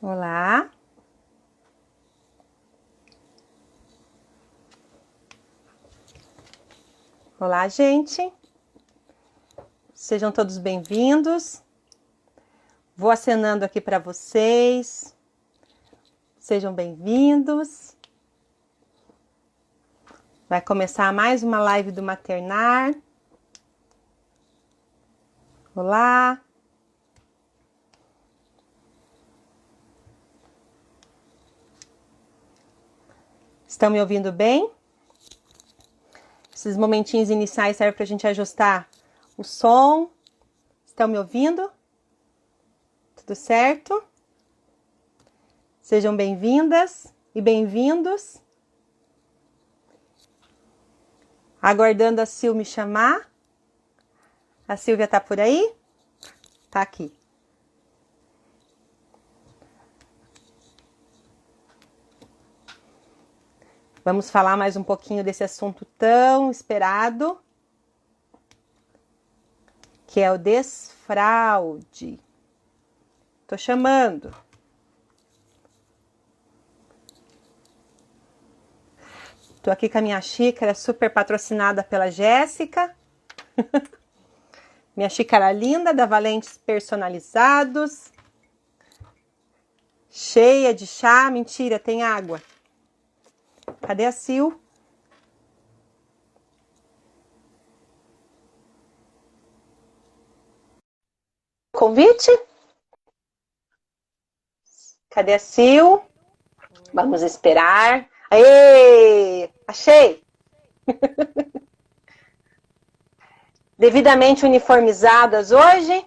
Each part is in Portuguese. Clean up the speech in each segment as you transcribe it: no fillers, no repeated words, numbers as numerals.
Olá. Olá, gente. Sejam todos bem-vindos. Vou acenando aqui para vocês. Sejam bem-vindos. Vai começar mais uma live do Maternar. Olá. Estão me ouvindo bem? Esses momentinhos iniciais servem para a gente ajustar o som. Estão me ouvindo? Tudo certo? Sejam bem-vindas e bem-vindos. Aguardando a Sil me chamar. A Silvia tá por aí? Tá aqui. Vamos falar mais um pouquinho desse assunto tão esperado, que é o desfraude. Tô chamando. Tô aqui com a minha xícara super patrocinada pela Jéssica. Minha xícara linda da Valentes Personalizados. Cheia de chá. Mentira, tem água. Cadê a Sil? Convite? Cadê a Sil? Vamos esperar. Aê! Achei! Devidamente uniformizadas hoje.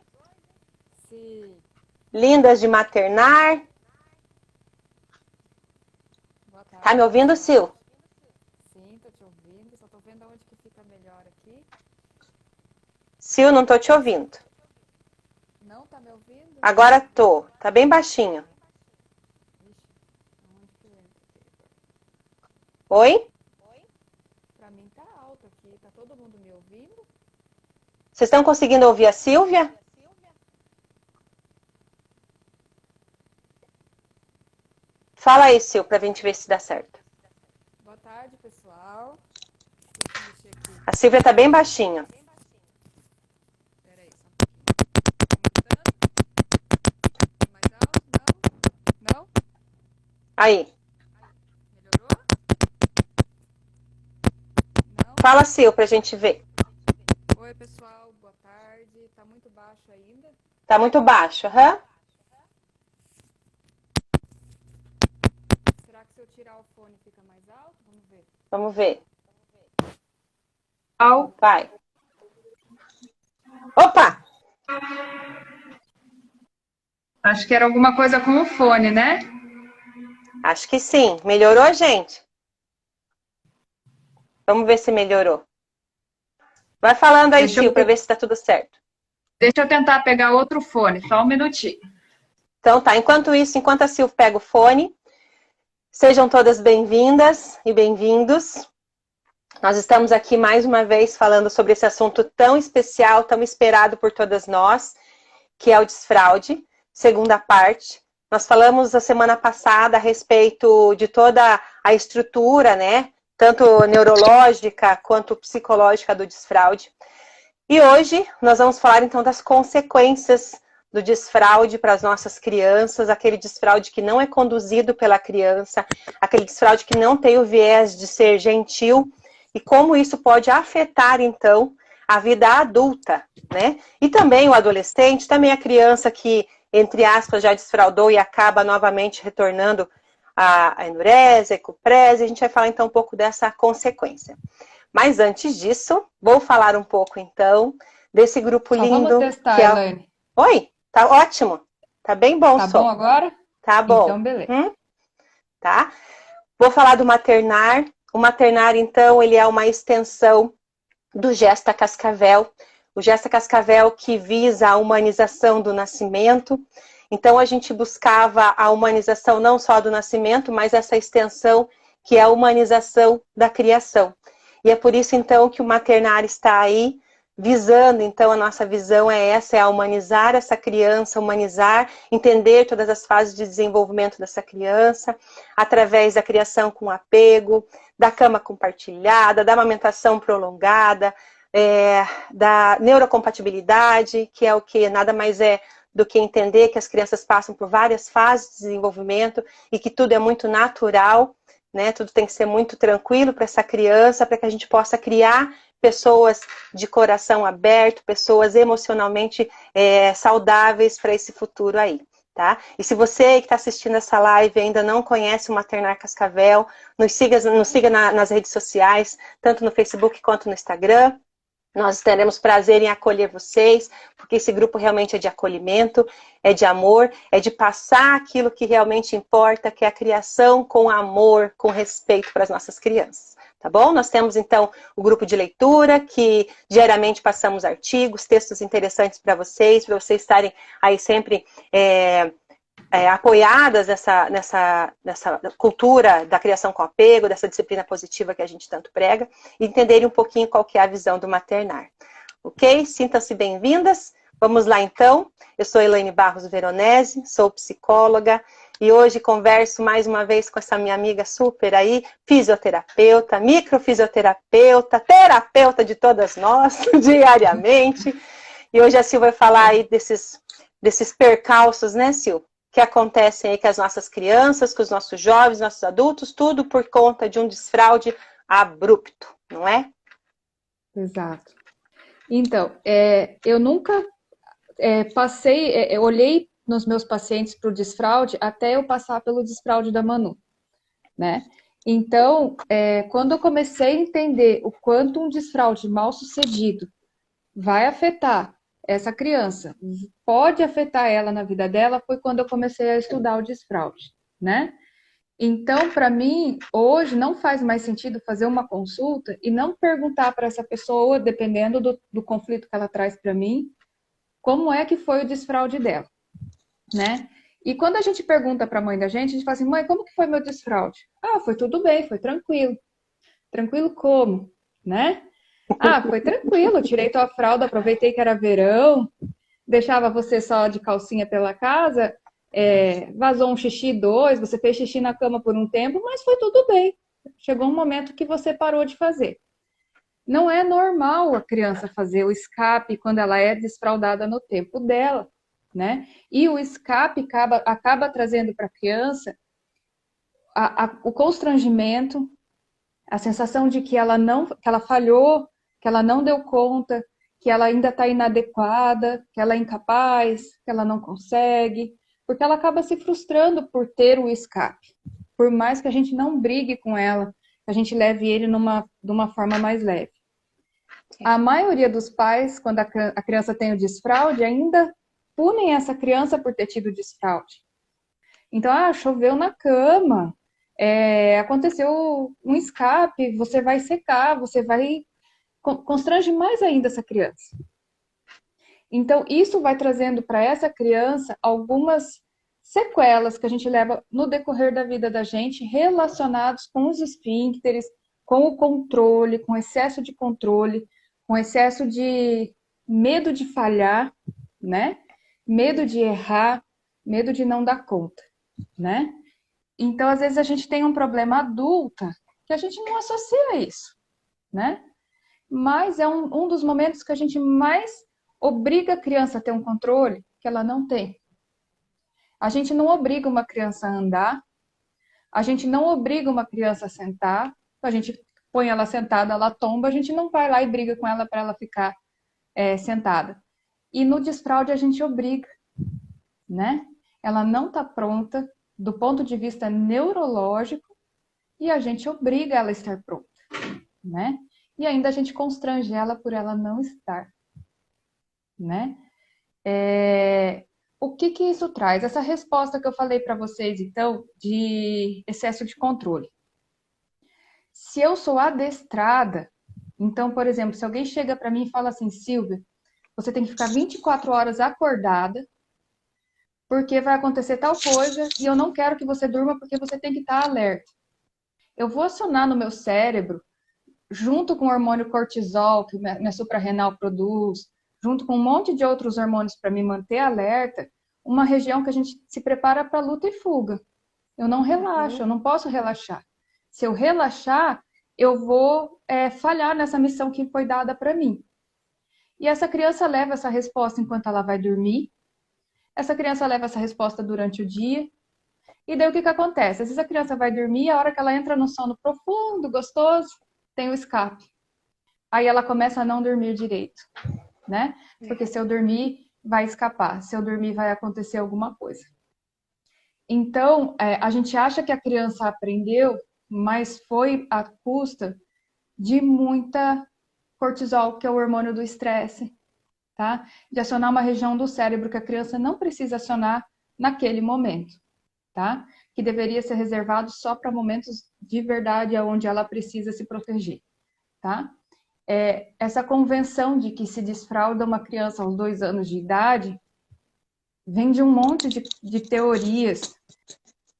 Sim. Lindas de maternar. Boa tarde. Tá me ouvindo, Sil? Sim, tô te ouvindo. Só tô vendo onde que fica melhor aqui. Sil, não tô te ouvindo. Não tá me ouvindo? Agora tô. Tá bem baixinho. Ixi, onde que entra aqui? Oi? Pra mim tá alto aqui. Tá todo mundo me ouvindo? Vocês estão conseguindo ouvir a Silvia? Fala aí, Sil, pra gente ver se dá certo. Boa tarde, pessoal. Deixa eu mexer aqui. A Silvia tá bem baixinha. Peraí, só um pouquinho. Tá mais alto? Não? Aí. Melhorou? Não? Fala, Sil, pra gente ver. Oi, pessoal. Boa tarde. Tá muito baixo ainda? Tá muito baixo, aham? Será que se eu tirar o fone fica mais alto? Vamos ver. Vamos ver. Vai. Opa! Acho que era alguma coisa com o fone, né? Acho que sim. Melhorou, gente? Vamos ver se melhorou. Vai falando aí, Sil, pra ver se tá tudo certo. Deixa eu tentar pegar outro fone, só um minutinho. Então tá, enquanto isso, enquanto a Sil pega o fone, sejam todas bem-vindas e bem-vindos. Nós estamos aqui mais uma vez falando sobre esse assunto tão especial, tão esperado por todas nós, que é o desfraude, segunda parte. Nós falamos a semana passada a respeito de toda a estrutura, né, tanto neurológica quanto psicológica do desfraude. E hoje nós vamos falar então das consequências do desfraude para as nossas crianças, aquele desfraude que não é conduzido pela criança, aquele desfraude que não tem o viés de ser gentil, e como isso pode afetar, então, a vida adulta, né? E também o adolescente, também a criança que, entre aspas, já desfraudou e acaba novamente retornando a enurese, a ecuprese. A gente vai falar, então, um pouco dessa consequência. Mas antes disso, vou falar um pouco, então, desse grupo Só lindo. vamos testar, que é... Elaine. Oi, tá ótimo. Tá bem bom o som. Tá bom agora? Tá bom. Então, beleza. Tá? Vou falar do maternar. O maternar, então, ele é uma extensão do Gesta Cascavel. O Gesta Cascavel que visa a humanização do nascimento. Então, a gente buscava a humanização não só do nascimento, mas essa extensão que é a humanização da criação. E é por isso, então, que o maternar está aí visando, então a nossa visão é essa, é a humanizar essa criança, humanizar, entender todas as fases de desenvolvimento dessa criança, através da criação com apego, da cama compartilhada, da amamentação prolongada, da neurocompatibilidade, que é o que nada mais é do que entender que as crianças passam por várias fases de desenvolvimento e que tudo é muito natural, né? Tudo tem que ser muito tranquilo para essa criança, para que a gente possa criar pessoas de coração aberto, pessoas emocionalmente saudáveis para esse futuro aí, tá? E se você que está assistindo essa live ainda não conhece o Maternar Cascavel, nos siga nas redes sociais, tanto no Facebook quanto no Instagram. Nós teremos prazer em acolher vocês, porque esse grupo realmente é de acolhimento, é de amor, é de passar aquilo que realmente importa, que é a criação com amor, com respeito para as nossas crianças. Tá bom? Nós temos, então, o grupo de leitura, que diariamente passamos artigos, textos interessantes para vocês estarem aí sempre apoiadas nessa cultura da criação com apego, dessa disciplina positiva que a gente tanto prega, e entenderem um pouquinho qual que é a visão do maternar. Ok? Sintam-se bem-vindas. Vamos lá, então. Eu sou Elaine Barros Veronese, sou psicóloga, e hoje converso mais uma vez com essa minha amiga super aí, fisioterapeuta, microfisioterapeuta, terapeuta de todas nós, diariamente. E hoje a Sil vai falar aí desses percalços, né, Sil? Que acontecem aí com as nossas crianças, com os nossos jovens, nossos adultos, tudo por conta de um desfraude abrupto, não é? Exato. Então, eu nunca olhei nos meus pacientes para o desfraude até eu passar pelo desfraude da Manu, né? Então, quando eu comecei a entender o quanto um desfraude mal sucedido vai afetar essa criança, pode afetar ela na vida dela, foi quando eu comecei a estudar o desfraude, né? Então, para mim, hoje não faz mais sentido fazer uma consulta e não perguntar para essa pessoa, dependendo do conflito que ela traz para mim, como é que foi o desfraude dela, né? E quando a gente pergunta para a mãe da gente, a gente fala assim, mãe, como que foi meu desfraude? Ah, foi tudo bem, foi tranquilo. Tranquilo como, né? Ah, foi tranquilo, tirei tua fralda, aproveitei que era verão, deixava você só de calcinha pela casa, vazou um xixi, dois, você fez xixi na cama por um tempo, mas foi tudo bem. Chegou um momento que você parou de fazer. Não é normal a criança fazer o escape quando ela é desfraldada no tempo dela, né? E o escape acaba trazendo para a criança o constrangimento, a sensação de que ela falhou, que ela não deu conta, que ela ainda está inadequada, que ela é incapaz, que ela não consegue, porque ela acaba se frustrando por ter o escape. Por mais que a gente não brigue com ela, que a gente leve ele de uma forma mais leve. A maioria dos pais, quando a criança tem o desfraude, ainda punem essa criança por ter tido desfraude. Então, choveu na cama, aconteceu um escape, você vai secar, você vai constrange mais ainda essa criança. Então, isso vai trazendo para essa criança algumas sequelas que a gente leva no decorrer da vida da gente, relacionados com os esfíncteres, com o controle, com excesso de controle, com excesso de medo de falhar, né? Medo de errar, medo de não dar conta, né? Então, às vezes, a gente tem um problema adulta que a gente não associa isso, né? Mas é um dos momentos que a gente mais obriga a criança a ter um controle que ela não tem. A gente não obriga uma criança a andar, a gente não obriga uma criança a sentar, a gente põe ela sentada, ela tomba, a gente não vai lá e briga com ela para ela ficar sentada. E no desfraude a gente obriga, né? Ela não está pronta do ponto de vista neurológico e a gente obriga ela a estar pronta, né? E ainda a gente constrange ela por ela não estar, né? O que isso traz? Essa resposta que eu falei para vocês, então, de excesso de controle. Se eu sou adestrada, então, por exemplo, se alguém chega para mim e fala assim, Silvia, você tem que ficar 24 horas acordada, porque vai acontecer tal coisa e eu não quero que você durma porque você tem que estar alerta. Eu vou acionar no meu cérebro junto com o hormônio cortisol, que minha suprarrenal produz, junto com um monte de outros hormônios para me manter alerta, uma região que a gente se prepara para luta e fuga. Eu não relaxo, eu não posso relaxar. Se eu relaxar, eu vou falhar nessa missão que foi dada para mim. E essa criança leva essa resposta enquanto ela vai dormir, essa criança leva essa resposta durante o dia, e daí o que acontece? Às vezes a criança vai dormir, a hora que ela entra no sono profundo, gostoso, tem o escape. Aí ela começa a não dormir direito, né? Porque se eu dormir, vai escapar. Se eu dormir, vai acontecer alguma coisa. Então, a gente acha que a criança aprendeu, mas foi à custa de muita cortisol, que é o hormônio do estresse, tá? De acionar uma região do cérebro que a criança não precisa acionar naquele momento, tá? Que deveria ser reservado só para momentos de verdade, onde ela precisa se proteger, tá? Essa convenção de que se desfralda uma criança aos 2 anos de idade vem de um monte de teorias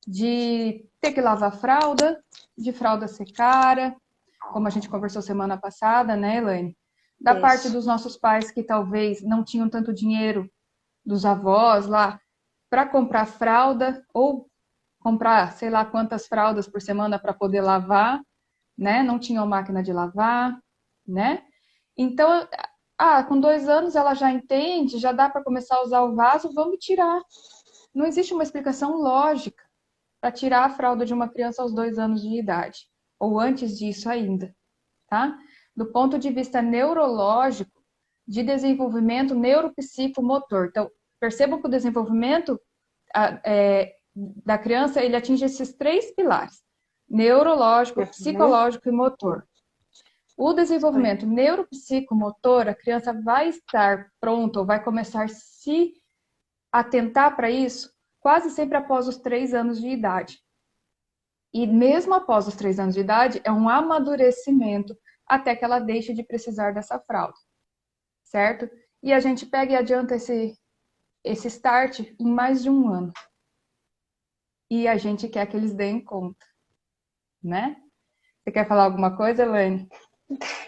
de ter que lavar fralda, de fralda ser cara, como a gente conversou semana passada, né, Elaine? Da parte dos nossos pais que talvez não tinham tanto dinheiro dos avós lá para comprar fralda ou comprar sei lá quantas fraldas por semana para poder lavar, né? Não tinham máquina de lavar, né? Então, com 2 anos ela já entende, já dá para começar a usar o vaso, vamos tirar. Não existe uma explicação lógica para tirar a fralda de uma criança aos 2 anos de idade, ou antes disso ainda, tá? Do ponto de vista neurológico, de desenvolvimento neuropsicomotor. Então, percebam que o desenvolvimento da criança, ele atinge esses 3 pilares: neurológico, psicológico e motor. O desenvolvimento neuropsicomotor, a criança vai estar pronta ou vai começar a se atentar para isso quase sempre após os 3 anos de idade. E mesmo após os 3 anos de idade, é um amadurecimento até que ela deixe de precisar dessa fralda, certo? E a gente pega e adianta esse start em mais de 1 ano. E a gente quer que eles deem conta, né? Você quer falar alguma coisa, Elaine?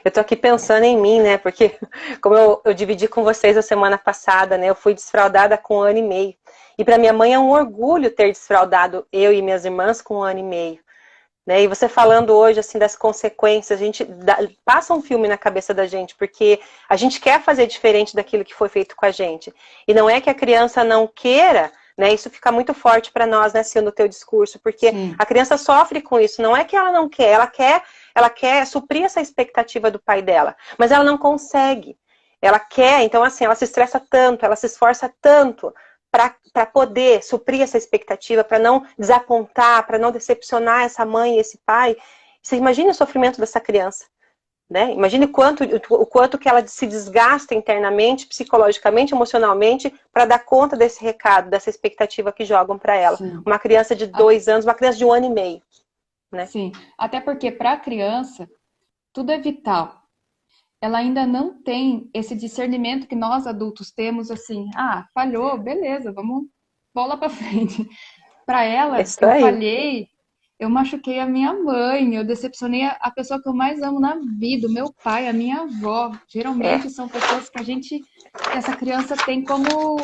Eu tô aqui pensando em mim, né? Porque, como eu dividi com vocês a semana passada, né? Eu fui desfraldada com 1 ano e meio. E para minha mãe é um orgulho ter desfraldado eu e minhas irmãs com 1 ano e meio. Né? E você falando hoje, assim, das consequências, a gente passa um filme na cabeça da gente, porque a gente quer fazer diferente daquilo que foi feito com a gente. E não é que a criança não queira, né? Isso fica muito forte para nós, né, Sil, no teu discurso, porque sim, a criança sofre com isso. Não é que ela não quer, ela quer suprir essa expectativa do pai dela, mas ela não consegue. Ela quer, então assim, ela se estressa tanto, ela se esforça tanto para poder suprir essa expectativa, para não desapontar, para não decepcionar essa mãe e esse pai. Você imagina o sofrimento dessa criança, né? Imagine o quanto que ela se desgasta internamente, psicologicamente, emocionalmente, para dar conta desse recado, dessa expectativa que jogam para ela. Sim. Uma criança de 2 anos, uma criança de 1 ano e meio. Né? Sim, até porque para a criança tudo é vital. Ela ainda não tem esse discernimento que nós adultos temos, assim, falhou, beleza, vamos bola para frente. Para ela, eu falhei, eu machuquei a minha mãe, eu decepcionei a pessoa que eu mais amo na vida, o meu pai, a minha avó. Geralmente são pessoas que essa criança tem como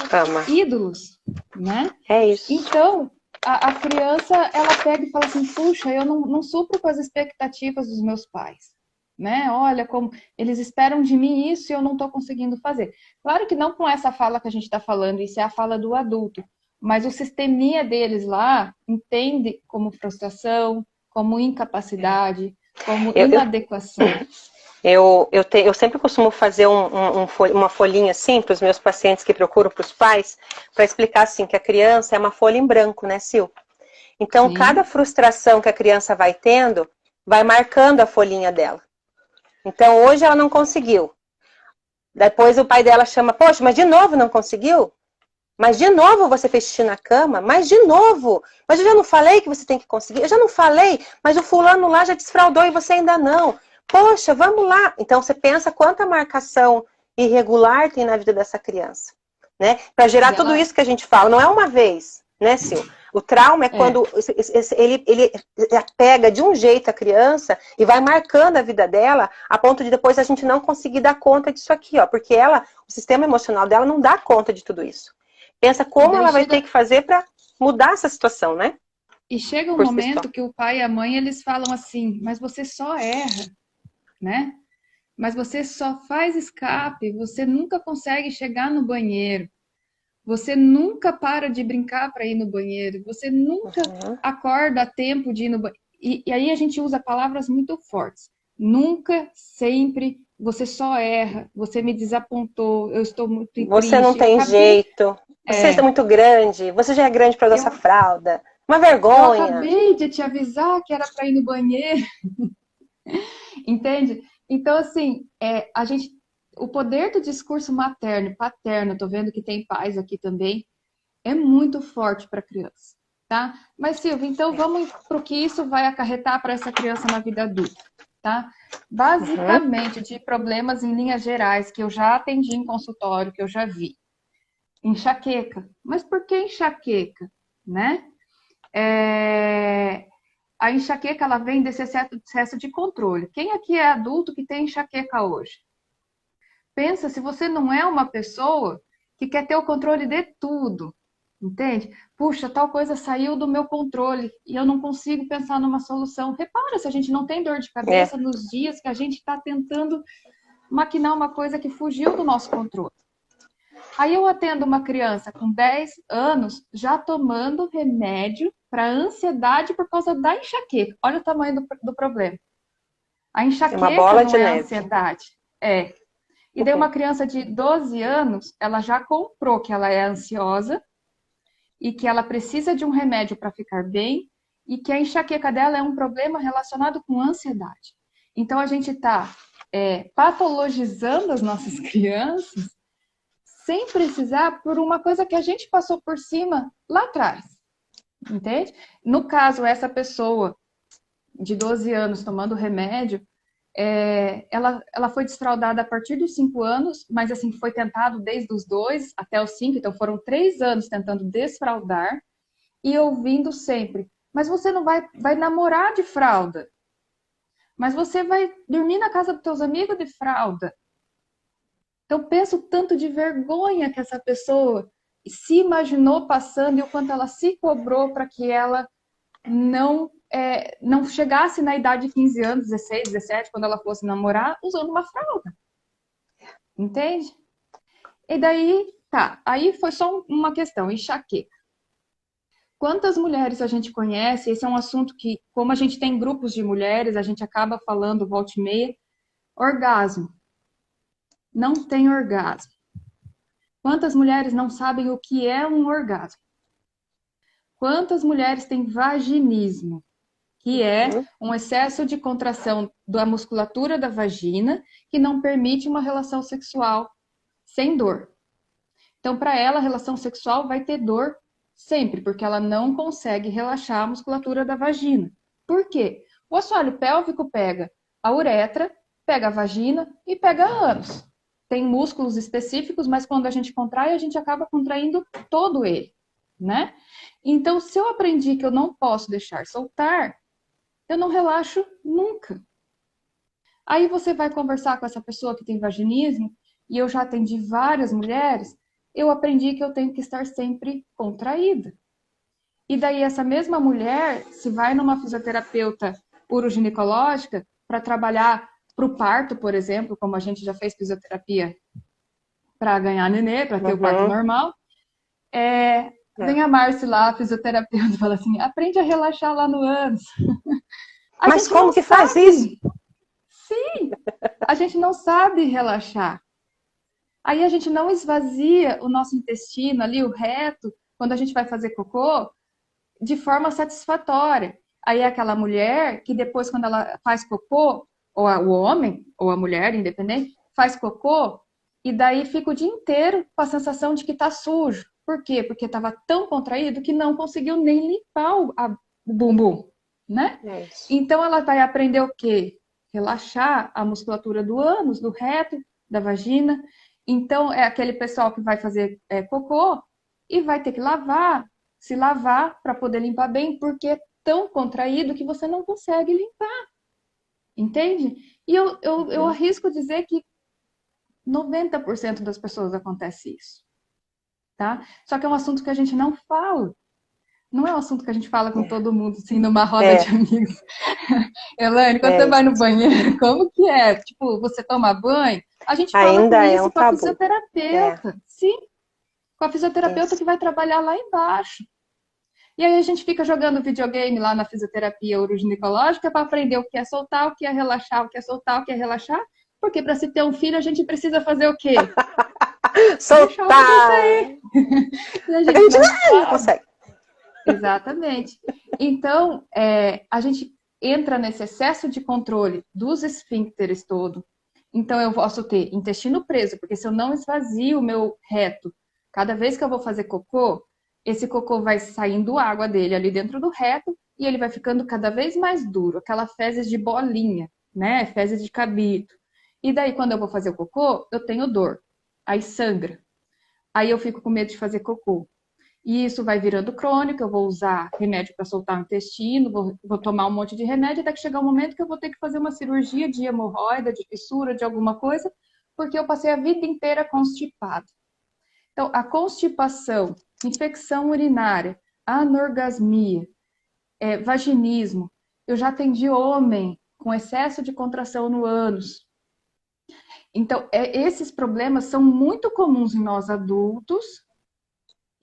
ídolos, né? É isso. Então, a criança, ela pega e fala assim, puxa, eu não supro com as expectativas dos meus pais, né? Olha, como eles esperam de mim isso e eu não estou conseguindo fazer. Claro que não com essa fala que a gente está falando, isso é a fala do adulto, mas o sisteminha deles lá entende como frustração, como incapacidade, como inadequação. Eu sempre costumo fazer uma folhinha assim para os meus pacientes que procuram para os pais, para explicar assim que a criança é uma folha em branco, né, Sil? Então, sim, cada frustração que a criança vai tendo, vai marcando a folhinha dela. Então, hoje ela não conseguiu. Depois o pai dela chama, poxa, mas de novo não conseguiu? Mas de novo você fez xixi na cama? Mas de novo? Mas eu já não falei que você tem que conseguir? Eu já não falei, mas o fulano lá já desfraudou e você ainda não. Poxa, vamos lá. Então você pensa quanta marcação irregular tem na vida dessa criança, né? Para gerar tudo isso que a gente fala. Não é uma vez, né, Sil? O trauma é quando ele pega de um jeito a criança e vai marcando a vida dela, a ponto de depois a gente não conseguir dar conta disso aqui, ó. Porque o sistema emocional dela não dá conta de tudo isso. Pensa como ela vai ter que fazer para mudar essa situação, né? E chega um momento que o pai e a mãe, eles falam assim, mas você só erra, né? Mas você só faz escape, você nunca consegue chegar no banheiro. Você nunca para de brincar para ir no banheiro. Você nunca acorda a tempo de ir no banheiro. E aí a gente usa palavras muito fortes. Nunca, sempre, você só erra. Você me desapontou, eu estou muito triste. Você não tem jeito. Você é muito grande. Você já é grande para usar essa fralda. Uma vergonha. Eu acabei de te avisar que era para ir no banheiro. Entende? Então, assim, o poder do discurso materno e paterno, tô vendo que tem pais aqui também, é muito forte para a criança, tá? Mas, Silvia, então vamos para o que isso vai acarretar para essa criança na vida adulta, tá? Basicamente, de problemas em linhas gerais, que eu já atendi em consultório, que eu já vi. Enxaqueca. Mas por que enxaqueca, né? A enxaqueca, ela vem desse excesso de controle. Quem aqui é adulto que tem enxaqueca hoje? Pensa se você não é uma pessoa que quer ter o controle de tudo, entende? Puxa, tal coisa saiu do meu controle e eu não consigo pensar numa solução. Repara se a gente não tem dor de cabeça nos dias que a gente está tentando maquinar uma coisa que fugiu do nosso controle. Aí eu atendo uma criança com 10 anos já tomando remédio para ansiedade por causa da enxaqueca. Olha o tamanho do problema. A enxaqueca uma bola não de é neve. Ansiedade. E daí uma criança de 12 anos, ela já comprou que ela é ansiosa e que ela precisa de um remédio para ficar bem e que a enxaqueca dela é um problema relacionado com ansiedade. Então a gente está patologizando as nossas crianças sem precisar por uma coisa que a gente passou por cima lá atrás, entende? No caso, essa pessoa de 12 anos tomando remédio, ela foi desfraudada a partir dos 5 anos, mas assim, foi tentado desde os 2 até os 5, então foram 3 anos tentando desfraudar e ouvindo sempre, mas você não vai namorar de fralda, mas você vai dormir na casa dos teus amigos de fralda. Então, pensa o tanto de vergonha que essa pessoa se imaginou passando e o quanto ela se cobrou para que ela não chegasse na idade de 15 anos, 16, 17, quando ela fosse namorar, usando uma fralda. Entende? E daí, aí foi só uma questão, enxaqueca. Quantas mulheres a gente conhece? Esse é um assunto que, como a gente tem grupos de mulheres, a gente acaba falando volta e meia, orgasmo. Não tem orgasmo. Quantas mulheres não sabem o que é um orgasmo? Quantas mulheres têm vaginismo, que é um excesso de contração da musculatura da vagina que não permite uma relação sexual sem dor. Então, para ela, a relação sexual vai ter dor sempre, porque ela não consegue relaxar a musculatura da vagina. Por quê? O assoalho pélvico pega a uretra, pega a vagina e pega ânus. Tem músculos específicos, mas quando a gente contrai, a gente acaba contraindo todo ele, né? Então, se eu aprendi que eu não posso deixar soltar, eu não relaxo nunca. Aí você vai conversar com essa pessoa que tem vaginismo, e eu já atendi várias mulheres, eu aprendi que eu tenho que estar sempre contraída. E daí essa mesma mulher, se vai numa fisioterapeuta uroginecológica para trabalhar para o parto, por exemplo, como a gente já fez fisioterapia para ganhar nenê, para ter o parto normal, vem a Márcia lá, a fisioterapeuta, e fala assim, aprende a relaxar lá no ânus. Mas como que faz isso? Sim, a gente não sabe relaxar. Aí a gente não esvazia o nosso intestino ali, o reto, quando a gente vai fazer cocô, de forma satisfatória. Aí é aquela mulher que depois, quando ela faz cocô, ou o homem, ou a mulher, independente, faz cocô, e daí fica o dia inteiro com a sensação de que tá sujo. Por quê? Porque estava tão contraído que não conseguiu nem limpar o bumbum, né? Então ela vai aprender o quê? Relaxar a musculatura do ânus, do reto, da vagina. Então é aquele pessoal que vai fazer cocô e vai ter que lavar se lavar para poder limpar bem, porque é tão contraído que você não consegue limpar. Entende? E eu arrisco dizer que 90% das pessoas acontece isso. Tá? Só que é um assunto que a gente não fala. Não é um assunto que a gente fala com todo mundo, assim, numa roda de amigos. Elaine, quando você vai no banheiro, como que é? Tipo, você toma banho? A gente fala Ainda com é isso um com a tabu. fisioterapeuta. Sim, com a fisioterapeuta que vai trabalhar lá embaixo. E aí a gente fica jogando videogame lá na fisioterapia uroginecológica para aprender o que é soltar, o que é relaxar, o que é soltar, o que é relaxar. Porque para se ter um filho, a gente precisa fazer o quê? Soltar! E a gente não consegue. Exatamente. Então, a gente entra nesse excesso de controle dos esfíncteres todo. Então, eu posso ter intestino preso, porque se eu não esvazio o meu reto, cada vez que eu vou fazer cocô, esse cocô vai saindo água dele ali dentro do reto e ele vai ficando cada vez mais duro, aquela fezes de bolinha, né? Fezes de cabrito. E daí, quando eu vou fazer o cocô, eu tenho dor. Aí sangra. Aí eu fico com medo de fazer cocô. E isso vai virando crônico, eu vou usar remédio para soltar o intestino, vou tomar um monte de remédio, até que chegar um momento que eu vou ter que fazer uma cirurgia de hemorroida, de fissura, de alguma coisa, porque eu passei a vida inteira constipado. Então, a constipação, infecção urinária, anorgasmia, vaginismo. Eu já atendi homem com excesso de contração no ânus. Então, esses problemas são muito comuns em nós adultos,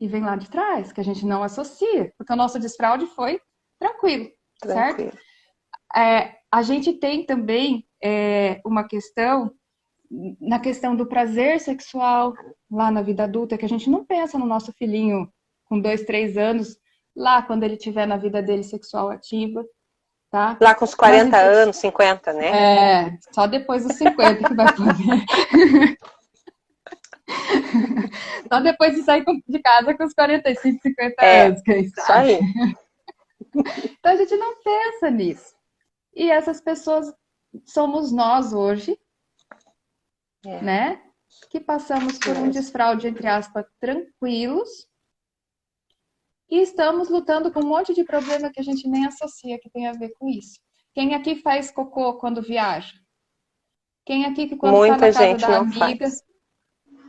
e vem lá de trás, que a gente não associa, porque o nosso desfraude foi tranquilo, certo? A gente tem também uma questão, na questão do prazer sexual, lá na vida adulta, que a gente não pensa no nosso filhinho com 2, 3 anos, lá quando ele tiver na vida dele sexual ativa, tá? Lá com os 40 anos, 50, né? Só depois dos 50 que vai poder. Só depois de sair de casa com os 45, 50 anos, quem sabe? Isso aí. Então a gente não pensa nisso. E essas pessoas somos nós hoje, né? Que passamos por um desfraude, entre aspas, tranquilos. E estamos lutando com um monte de problema que a gente nem associa que tem a ver com isso. Quem aqui faz cocô quando viaja? Quem aqui que quando está na casa da amiga...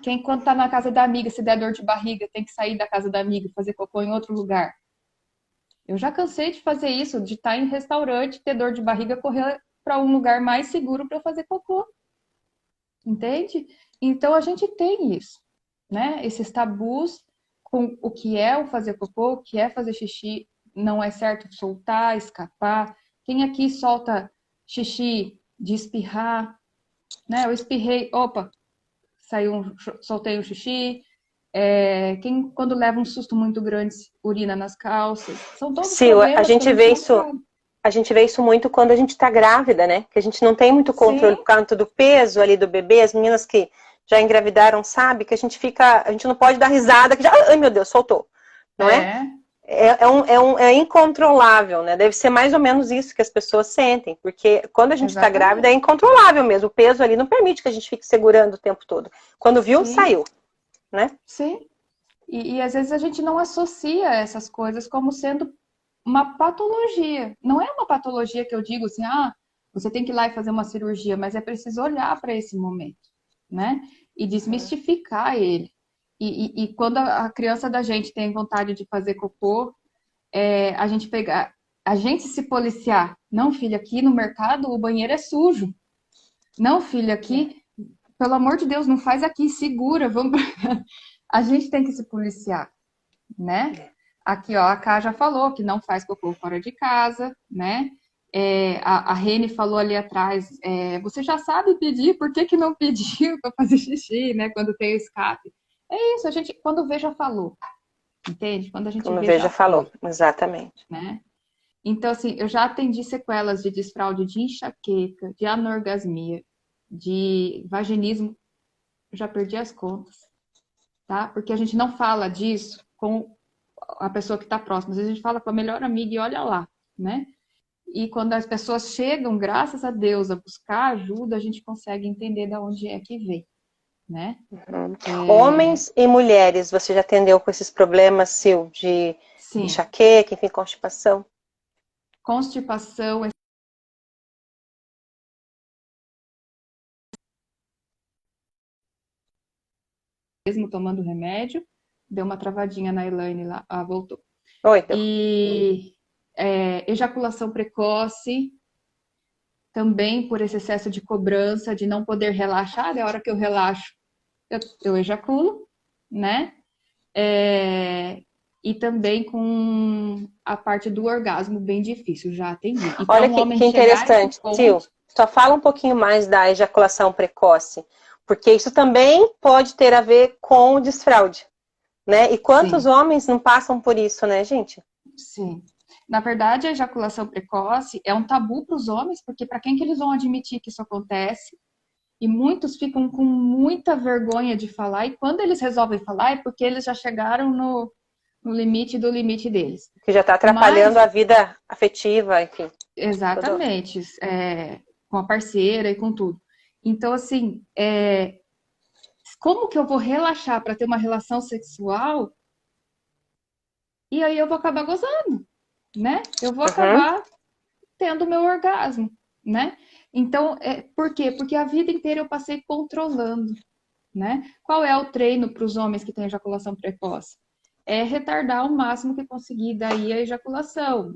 Quem, quando tá na casa da amiga, se der dor de barriga, tem que sair da casa da amiga e fazer cocô em outro lugar. Eu já cansei de fazer isso, de estar em restaurante, ter dor de barriga, correr para um lugar mais seguro para fazer cocô. Entende? Então a gente tem isso, né? Esses tabus com o que é o fazer cocô, o que é fazer xixi, não é certo soltar, escapar. Quem aqui solta xixi de espirrar, né? Eu espirrei, opa, soltei um xixi. Quem, quando leva um susto muito grande, urina nas calças. São todos problemas a gente vê isso. A gente vê isso muito quando a gente tá grávida, né? Que a gente não tem muito controle por causa do peso ali do bebê. As meninas que já engravidaram sabem que a gente não pode dar risada, que já, ai meu Deus, soltou. Não é? É incontrolável, né? Deve ser mais ou menos isso que as pessoas sentem, porque quando a gente está grávida é incontrolável mesmo. O peso ali não permite que a gente fique segurando o tempo todo. Quando viu, saiu, né? Sim. E às vezes a gente não associa essas coisas como sendo uma patologia. Não é uma patologia que eu digo assim, você tem que ir lá e fazer uma cirurgia, mas é preciso olhar para esse momento, né? E desmistificar ele. E quando a criança da gente tem vontade de fazer cocô, a gente se policiar. Não, filho, aqui no mercado o banheiro é sujo. Não, filho, aqui, pelo amor de Deus, não faz aqui, segura, vamos. A gente tem que se policiar, né? Aqui, ó, a Ká já falou que não faz cocô fora de casa, né? A Rene falou ali atrás, você já sabe pedir, por que não pediu para fazer xixi, né? Quando tem o escape. É isso, a gente, quando vê, já falou. Entende? Quando a gente vê, já falou. Exatamente. Né? Então, assim, eu já atendi sequelas de desfraude de enxaqueca, de anorgasmia, de vaginismo. Eu já perdi as contas. Tá? Porque a gente não fala disso com a pessoa que está próxima. Às vezes a gente fala com a melhor amiga e olha lá, né? E quando as pessoas chegam, graças a Deus, a buscar ajuda, a gente consegue entender de onde é que vem, né? Homens e mulheres, você já atendeu com esses problemas, Sil, de Sim. Enxaqueca, enfim, constipação. Constipação, mesmo tomando remédio, deu uma travadinha na Elaine lá, voltou. Oi, deu. E ejaculação precoce, também por esse excesso de cobrança, de não poder relaxar, a hora que eu relaxo, eu ejaculo, né? E também com a parte do orgasmo bem difícil, já atendi. Então, Olha o que homem chegar a esse interessante, ponto, Sil. Só fala um pouquinho mais da ejaculação precoce, porque isso também pode ter a ver com o desfraude, né? E quantos sim, homens não passam por isso, né, gente? sim. Na verdade, a ejaculação precoce é um tabu para os homens, porque para quem que eles vão admitir que isso acontece? E muitos ficam com muita vergonha de falar, e quando eles resolvem falar é porque eles já chegaram no limite do limite deles. Que já está Mas, atrapalhando a vida afetiva, enfim. Tudo. exatamente, com a parceira e com tudo. Então, assim, como que eu vou relaxar para ter uma relação sexual e aí eu vou acabar gozando, né? Eu vou Uhum. acabar tendo meu orgasmo, né? Então, por quê? Porque a vida inteira eu passei controlando, né? Qual é o treino para os homens que têm ejaculação precoce? É retardar o máximo que conseguir daí a ejaculação,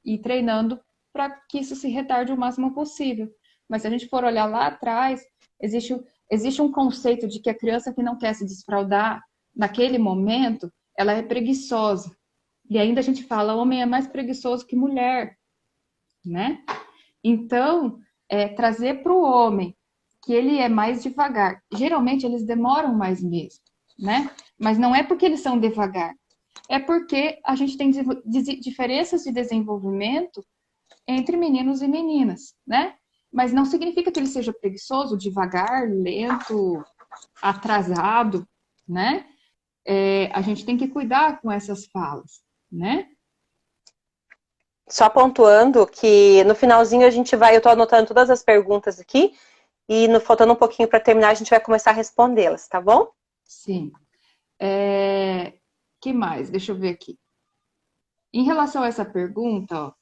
e treinando para que isso se retarde o máximo possível. Mas se a gente for olhar lá atrás, existe um conceito de que a criança que não quer se desfraldar naquele momento, ela é preguiçosa. E ainda a gente fala, homem é mais preguiçoso que mulher, né? Então, trazer para o homem que ele é mais devagar. Geralmente eles demoram mais mesmo, né? Mas não é porque eles são devagar, é porque a gente tem diferenças de desenvolvimento entre meninos e meninas, né? Mas não significa que ele seja preguiçoso, devagar, lento, atrasado, né? A gente tem que cuidar com essas falas, né? Só pontuando que no finalzinho a gente vai, eu estou anotando todas as perguntas aqui, e faltando um pouquinho para terminar, a gente vai começar a respondê-las, tá bom? Sim. Que mais? Deixa eu ver aqui. Em relação a essa pergunta, ó,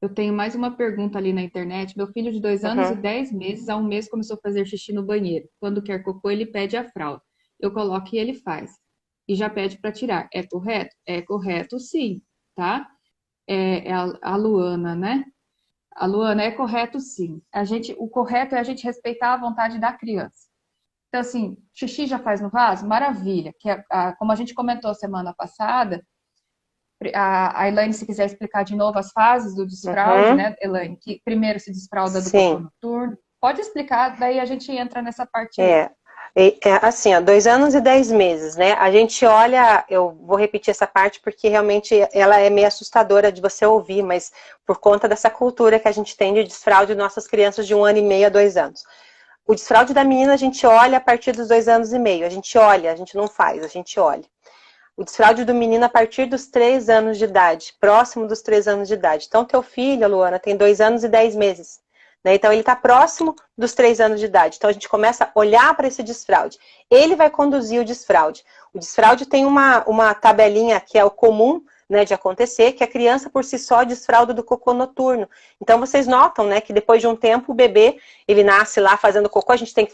eu tenho mais uma pergunta ali na internet. Meu filho de 2 anos e Uhum. 10 meses, há um mês, começou a fazer xixi no banheiro. Quando quer cocô, ele pede a fralda. Eu coloco e ele faz. E já pede para tirar. É correto? É correto, sim, tá? É a Luana, né? A Luana, é correto, sim. O correto é a gente respeitar a vontade da criança. Então, assim, xixi já faz no vaso? Maravilha. Como a gente comentou semana passada, a Elaine, se quiser explicar de novo as fases do desfraude, Uhum. né, Elaine? Que primeiro se desfralda do cocô Sim. noturno. Pode explicar, daí a gente entra nessa parte aí. Assim, ó, 2 anos e 10 meses, né? A gente olha, eu vou repetir essa parte porque realmente ela é meio assustadora de você ouvir, mas por conta dessa cultura que a gente tem de desfraude de nossas crianças de 1 ano e meio a 2 anos. O desfraude da menina a gente olha a partir dos 2 anos e meio. A gente olha, a gente não faz, a gente olha. O desfraude do menino a partir dos 3 anos de idade, próximo dos 3 anos de idade. Então, teu filho, Luana, tem 2 anos e 10 meses. Né? Então, ele está próximo dos 3 anos de idade. Então, a gente começa a olhar para esse desfraude. Ele vai conduzir o desfraude. O desfraude tem uma tabelinha que é o comum, né, de acontecer, que a criança por si só desfralda do cocô noturno. Então, vocês notam, né, que depois de um tempo o bebê, ele nasce lá fazendo cocô, a gente tem que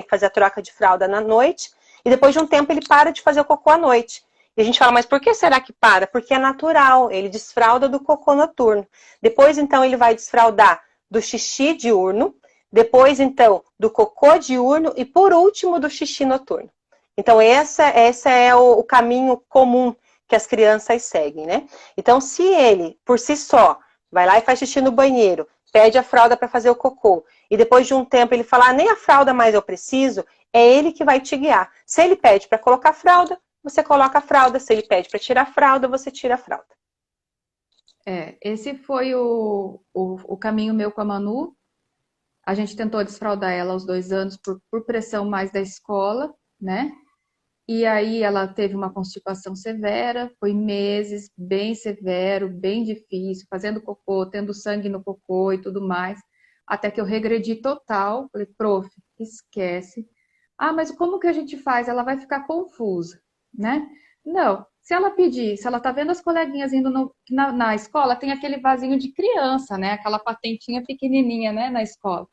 fazer a troca de fralda na noite, e depois de um tempo ele para de fazer o cocô à noite. E a gente fala, mas por que será que para? Porque é natural, ele desfralda do cocô noturno. Depois, então, ele vai desfraldar do xixi diurno, depois, então, do cocô diurno e, por último, do xixi noturno. Então, esse é o caminho comum que as crianças seguem, né? Então, se ele, por si só, vai lá e faz xixi no banheiro, pede a fralda para fazer o cocô, e depois de um tempo ele fala, nem a fralda mais eu preciso, é ele que vai te guiar. Se ele pede para colocar a fralda, você coloca a fralda. Se ele pede para tirar a fralda, você tira a fralda. Esse foi o caminho meu com a Manu. A gente tentou desfraldar ela aos 2 anos por pressão mais da escola, né? E aí ela teve uma constipação severa, foi meses, bem severo, bem difícil, fazendo cocô, tendo sangue no cocô e tudo mais, até que eu regredi total. Falei, prof, esquece. Ah, mas como que a gente faz? Ela vai ficar confusa, né? Não. Se ela pedir, se ela tá vendo as coleguinhas indo na escola, tem aquele vasinho de criança, né? Aquela patentinha pequenininha, né, na escola.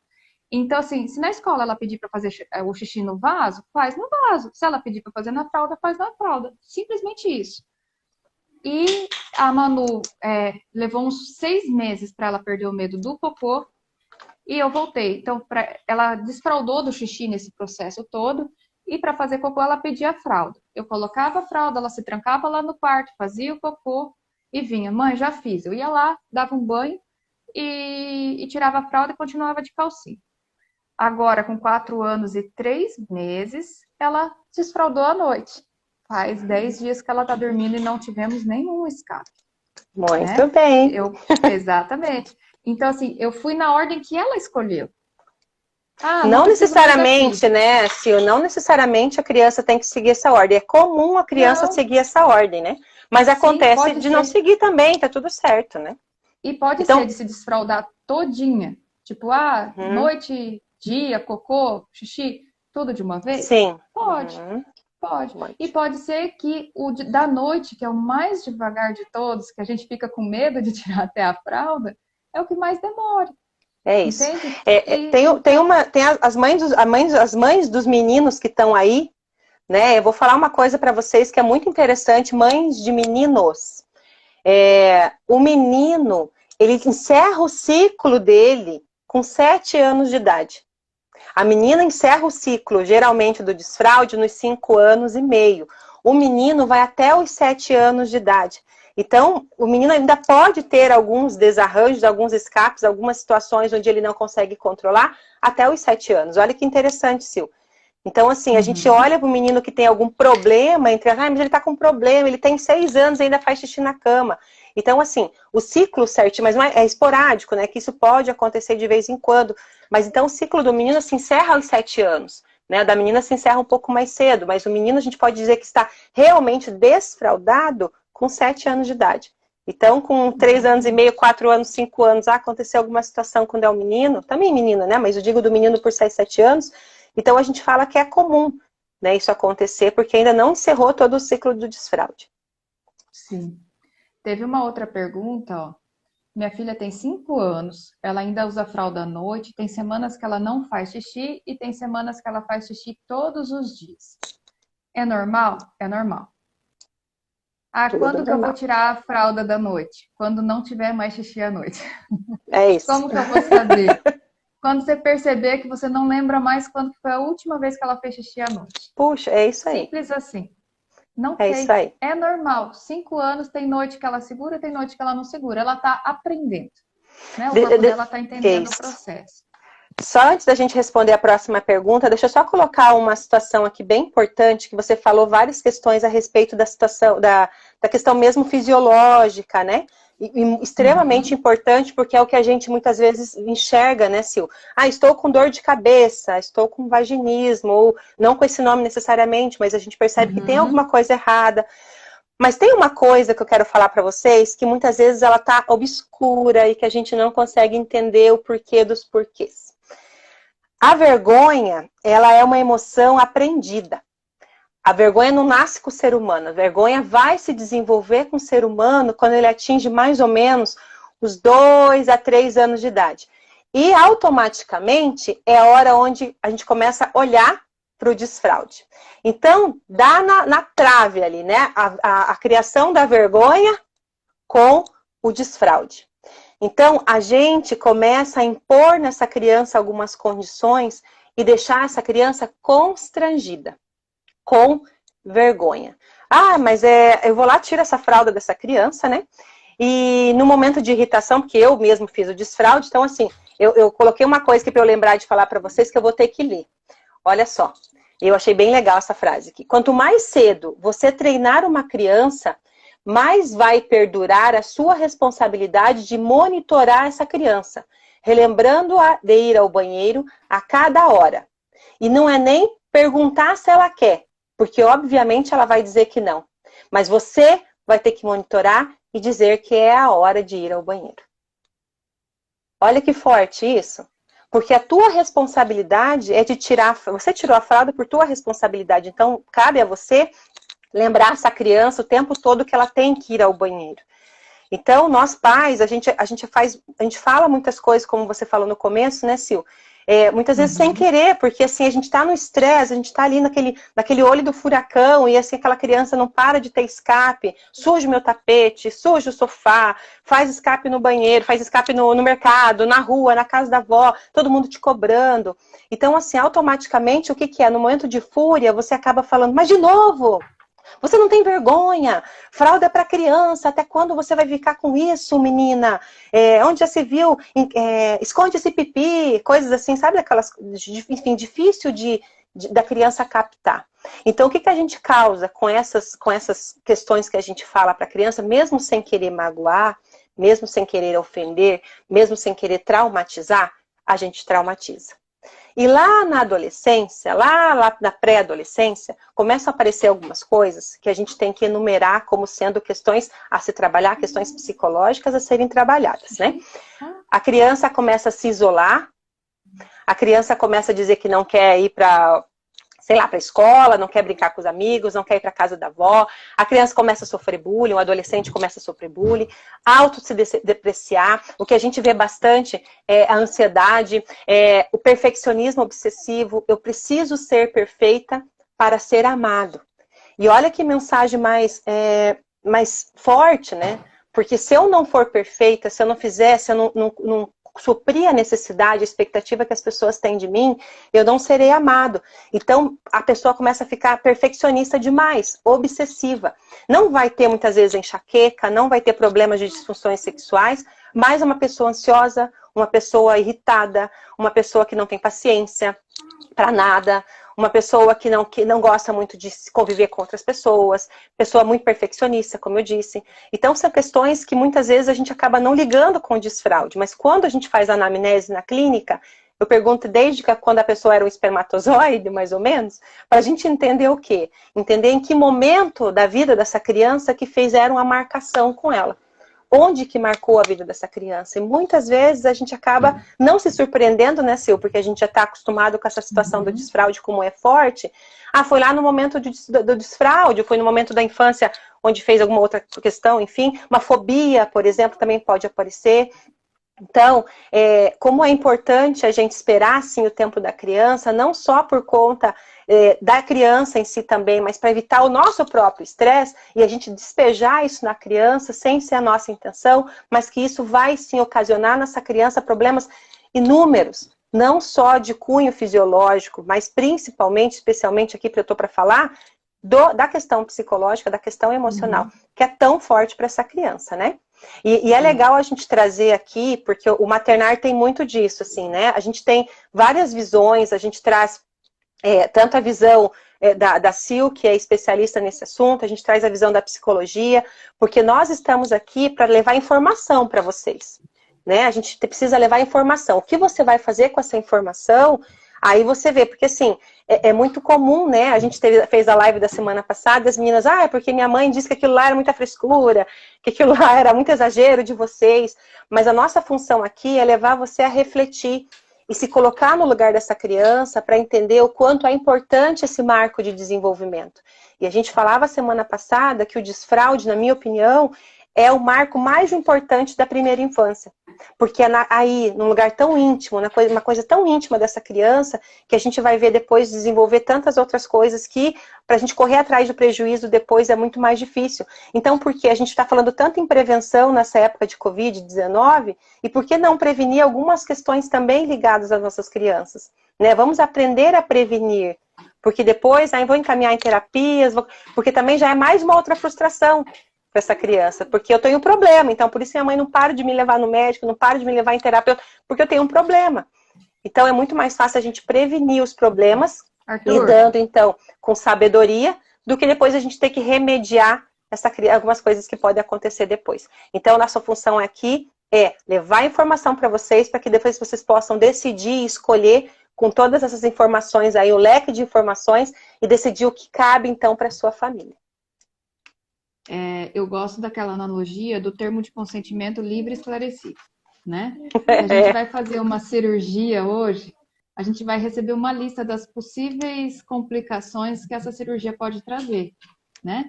Então, assim, se na escola ela pedir para fazer o xixi no vaso, faz no vaso. Se ela pedir para fazer na fralda, faz na fralda. Simplesmente isso. E a Manu levou uns 6 meses para ela perder o medo do cocô. E eu voltei. Então, ela desfraldou do xixi nesse processo todo. E para fazer cocô, ela pedia a fralda. Eu colocava a fralda, ela se trancava lá no quarto, fazia o cocô e vinha. Mãe, já fiz. Eu ia lá, dava um banho e tirava a fralda e continuava de calcinha. Agora, com 4 anos e 3 meses, ela desfraldou à noite. Faz 10 dias que ela está dormindo e não tivemos nenhum escape. Muito né? bem. Exatamente. Então, assim, eu fui na ordem que ela escolheu. Não necessariamente, né, Sil? Não necessariamente a criança tem que seguir essa ordem. É comum a criança seguir essa ordem, né? Mas acontece de não seguir também, tá tudo certo, né? E pode ser de se desfraldar todinha. Tipo, noite, dia, cocô, xixi, tudo de uma vez? Sim. Pode. Pode. E pode ser que o da noite, que é o mais devagar de todos, que a gente fica com medo de tirar até a fralda, é o que mais demora. É isso. Tem as mães dos meninos que estão aí, né? Eu vou falar uma coisa para vocês que é muito interessante, mães de meninos. O menino, ele encerra o ciclo dele com 7 anos de idade. A menina encerra o ciclo, geralmente, do desfraude nos 5 anos e meio. O menino vai até os 7 anos de idade. Então, o menino ainda pode ter alguns desarranjos, alguns escapes, algumas situações onde ele não consegue controlar até os 7 anos. Olha que interessante, Sil. Então, assim, a gente olha para o menino que tem algum problema, mas ele está com problema, ele tem 6 anos e ainda faz xixi na cama. Então, assim, o ciclo certinho, mas não é esporádico, né? Que isso pode acontecer de vez em quando. Mas então o ciclo do menino se encerra aos 7 anos. Né? Da menina se encerra um pouco mais cedo, mas o menino a gente pode dizer que está realmente desfraldado com 7 anos de idade. Então, com 3 anos e meio, 4 anos, 5 anos, aconteceu alguma situação quando é um menino, também menina, né? Mas eu digo do menino por 6, 7 anos. Então, a gente fala que é comum, né, isso acontecer, porque ainda não encerrou todo o ciclo do desfraude. Sim. Teve uma outra pergunta, ó. Minha filha tem 5 anos, ela ainda usa fralda à noite, tem semanas que ela não faz xixi e tem semanas que ela faz xixi todos os dias. É normal? É normal. Quando que eu vou tirar a fralda da noite? Quando não tiver mais xixi à noite. É isso. Como que eu vou saber? Quando você perceber que você não lembra mais quando foi a última vez que ela fez xixi à noite. Puxa, é isso aí. Simples assim. Não tem. Isso aí. É normal. 5 anos, tem noite que ela segura, tem noite que ela não segura. Ela tá aprendendo. Né? O corpo dela tá entendendo o processo. Só antes da gente responder a próxima pergunta, deixa eu só colocar uma situação aqui bem importante, que você falou várias questões a respeito da situação, da questão mesmo fisiológica, né? E extremamente importante, porque é o que a gente muitas vezes enxerga, né, Sil? Estou com dor de cabeça, estou com vaginismo, ou não com esse nome necessariamente, mas a gente percebe que tem alguma coisa errada. Mas tem uma coisa que eu quero falar para vocês, que muitas vezes ela tá obscura e que a gente não consegue entender o porquê dos porquês. A vergonha, ela é uma emoção aprendida. A vergonha não nasce com o ser humano. A vergonha vai se desenvolver com o ser humano quando ele atinge mais ou menos os 2 a 3 anos de idade. E automaticamente é a hora onde a gente começa a olhar para o desfraude. Então, dá na trave ali, né? A criação da vergonha com o desfraude. Então, a gente começa a impor nessa criança algumas condições e deixar essa criança constrangida, com vergonha. Mas eu vou lá, tiro essa fralda dessa criança, né? E no momento de irritação, porque eu mesmo fiz o desfraude, então assim, eu coloquei uma coisa que para eu lembrar de falar para vocês que eu vou ter que ler. Olha só, eu achei bem legal essa frase aqui. Quanto mais cedo você treinar uma criança, mais vai perdurar a sua responsabilidade de monitorar essa criança, relembrando-a de ir ao banheiro a cada hora. E não é nem perguntar se ela quer, porque obviamente ela vai dizer que não. Mas você vai ter que monitorar e dizer que é a hora de ir ao banheiro. Olha que forte isso. Porque a tua responsabilidade é de tirar... Você tirou a fralda por tua responsabilidade, então cabe a você lembrar essa criança o tempo todo que ela tem que ir ao banheiro. Então, nós pais, a gente fala muitas coisas, como você falou no começo, né, Sil? Muitas vezes sem querer, porque assim, a gente tá no estresse, a gente tá ali naquele olho do furacão, e assim, aquela criança não para de ter escape, suja o meu tapete, suja o sofá, faz escape no banheiro, faz escape no mercado, na rua, na casa da avó, todo mundo te cobrando. Então, assim, automaticamente, o que que é? No momento de fúria, você acaba falando, mas de novo? Você não tem vergonha? Fralda é para criança. Até quando você vai ficar com isso, menina? Onde já se viu? Esconde esse pipi. Coisas assim, sabe? Aquelas, enfim, difícil da criança captar. Então, o que a gente causa com essas questões que a gente fala para a criança, mesmo sem querer magoar, mesmo sem querer ofender, mesmo sem querer traumatizar, a gente traumatiza. E lá na adolescência, lá na pré-adolescência, começam a aparecer algumas coisas que a gente tem que enumerar como sendo questões a se trabalhar, questões psicológicas a serem trabalhadas, né? A criança começa a se isolar, a criança começa a dizer que não quer ir para, sei lá, para a escola, não quer brincar com os amigos, não quer ir para a casa da avó, a criança começa a sofrer bullying, o adolescente começa a sofrer bullying, auto se depreciar, o que a gente vê bastante é a ansiedade, o perfeccionismo obsessivo, eu preciso ser perfeita para ser amado. E olha que mensagem mais forte, né? Porque se eu não for perfeita, se eu não fizer, se eu não suprir a necessidade, a expectativa que as pessoas têm de mim, eu não serei amado. Então, a pessoa começa a ficar perfeccionista demais, obsessiva. Não vai ter, muitas vezes, enxaqueca, não vai ter problemas de disfunções sexuais, mas uma pessoa ansiosa, uma pessoa irritada, uma pessoa que não tem paciência para nada, uma pessoa que não gosta muito de conviver com outras pessoas, pessoa muito perfeccionista, como eu disse. Então, são questões que muitas vezes a gente acaba não ligando com o desfraude, mas quando a gente faz a anamnese na clínica, eu pergunto desde quando a pessoa era um espermatozoide, mais ou menos, para a gente entender o quê? Entender em que momento da vida dessa criança que fizeram a marcação com ela. Onde que marcou a vida dessa criança? E muitas vezes a gente acaba não se surpreendendo, né, Sil? Porque a gente já está acostumado com essa situação do desfraude, como é forte. Foi lá no momento do desfraude, foi no momento da infância onde fez alguma outra questão, enfim. Uma fobia, por exemplo, também pode aparecer. Então, como é importante a gente esperar, sim, o tempo da criança, não só por conta da criança em si também, mas para evitar o nosso próprio estresse e a gente despejar isso na criança sem ser a nossa intenção, mas que isso vai, sim, ocasionar nessa criança problemas inúmeros, não só de cunho fisiológico, mas principalmente, especialmente aqui que eu estou para falar, da questão psicológica, da questão emocional, que é tão forte para essa criança, né? E é legal a gente trazer aqui, porque o maternar tem muito disso, assim, né? A gente tem várias visões, a gente traz tanto a visão da Sil, que é especialista nesse assunto, a gente traz a visão da psicologia, porque nós estamos aqui para levar informação para vocês, né? A gente precisa levar informação. O que você vai fazer com essa informação? Aí você vê, porque assim, é muito comum, né? A gente fez a live da semana passada, as meninas, porque minha mãe disse que aquilo lá era muita frescura, que aquilo lá era muito exagero de vocês. Mas a nossa função aqui é levar você a refletir e se colocar no lugar dessa criança para entender o quanto é importante esse marco de desenvolvimento. E a gente falava semana passada que o desfraude, na minha opinião, é o marco mais importante da primeira infância. Porque é aí, num lugar tão íntimo, uma coisa tão íntima dessa criança, que a gente vai ver depois desenvolver tantas outras coisas que, para a gente correr atrás do prejuízo depois, é muito mais difícil. Então, porque a gente está falando tanto em prevenção nessa época de Covid-19, e por que não prevenir algumas questões também ligadas às nossas crianças? Né? Vamos aprender a prevenir, porque depois vou encaminhar em terapias, porque também já é mais uma outra frustração para essa criança, porque eu tenho um problema, então por isso minha mãe não para de me levar no médico, não para de me levar em terapeuta, porque eu tenho um problema. Então é muito mais fácil a gente prevenir os problemas, lidando então com sabedoria, do que depois a gente ter que remediar algumas coisas que podem acontecer depois. Então nossa função aqui é levar informação para vocês, para que depois vocês possam decidir e escolher com todas essas informações aí, o leque de informações, e decidir o que cabe então para a sua família. Eu gosto daquela analogia do termo de consentimento livre e esclarecido, né? A gente vai fazer uma cirurgia hoje, a gente vai receber uma lista das possíveis complicações que essa cirurgia pode trazer. né?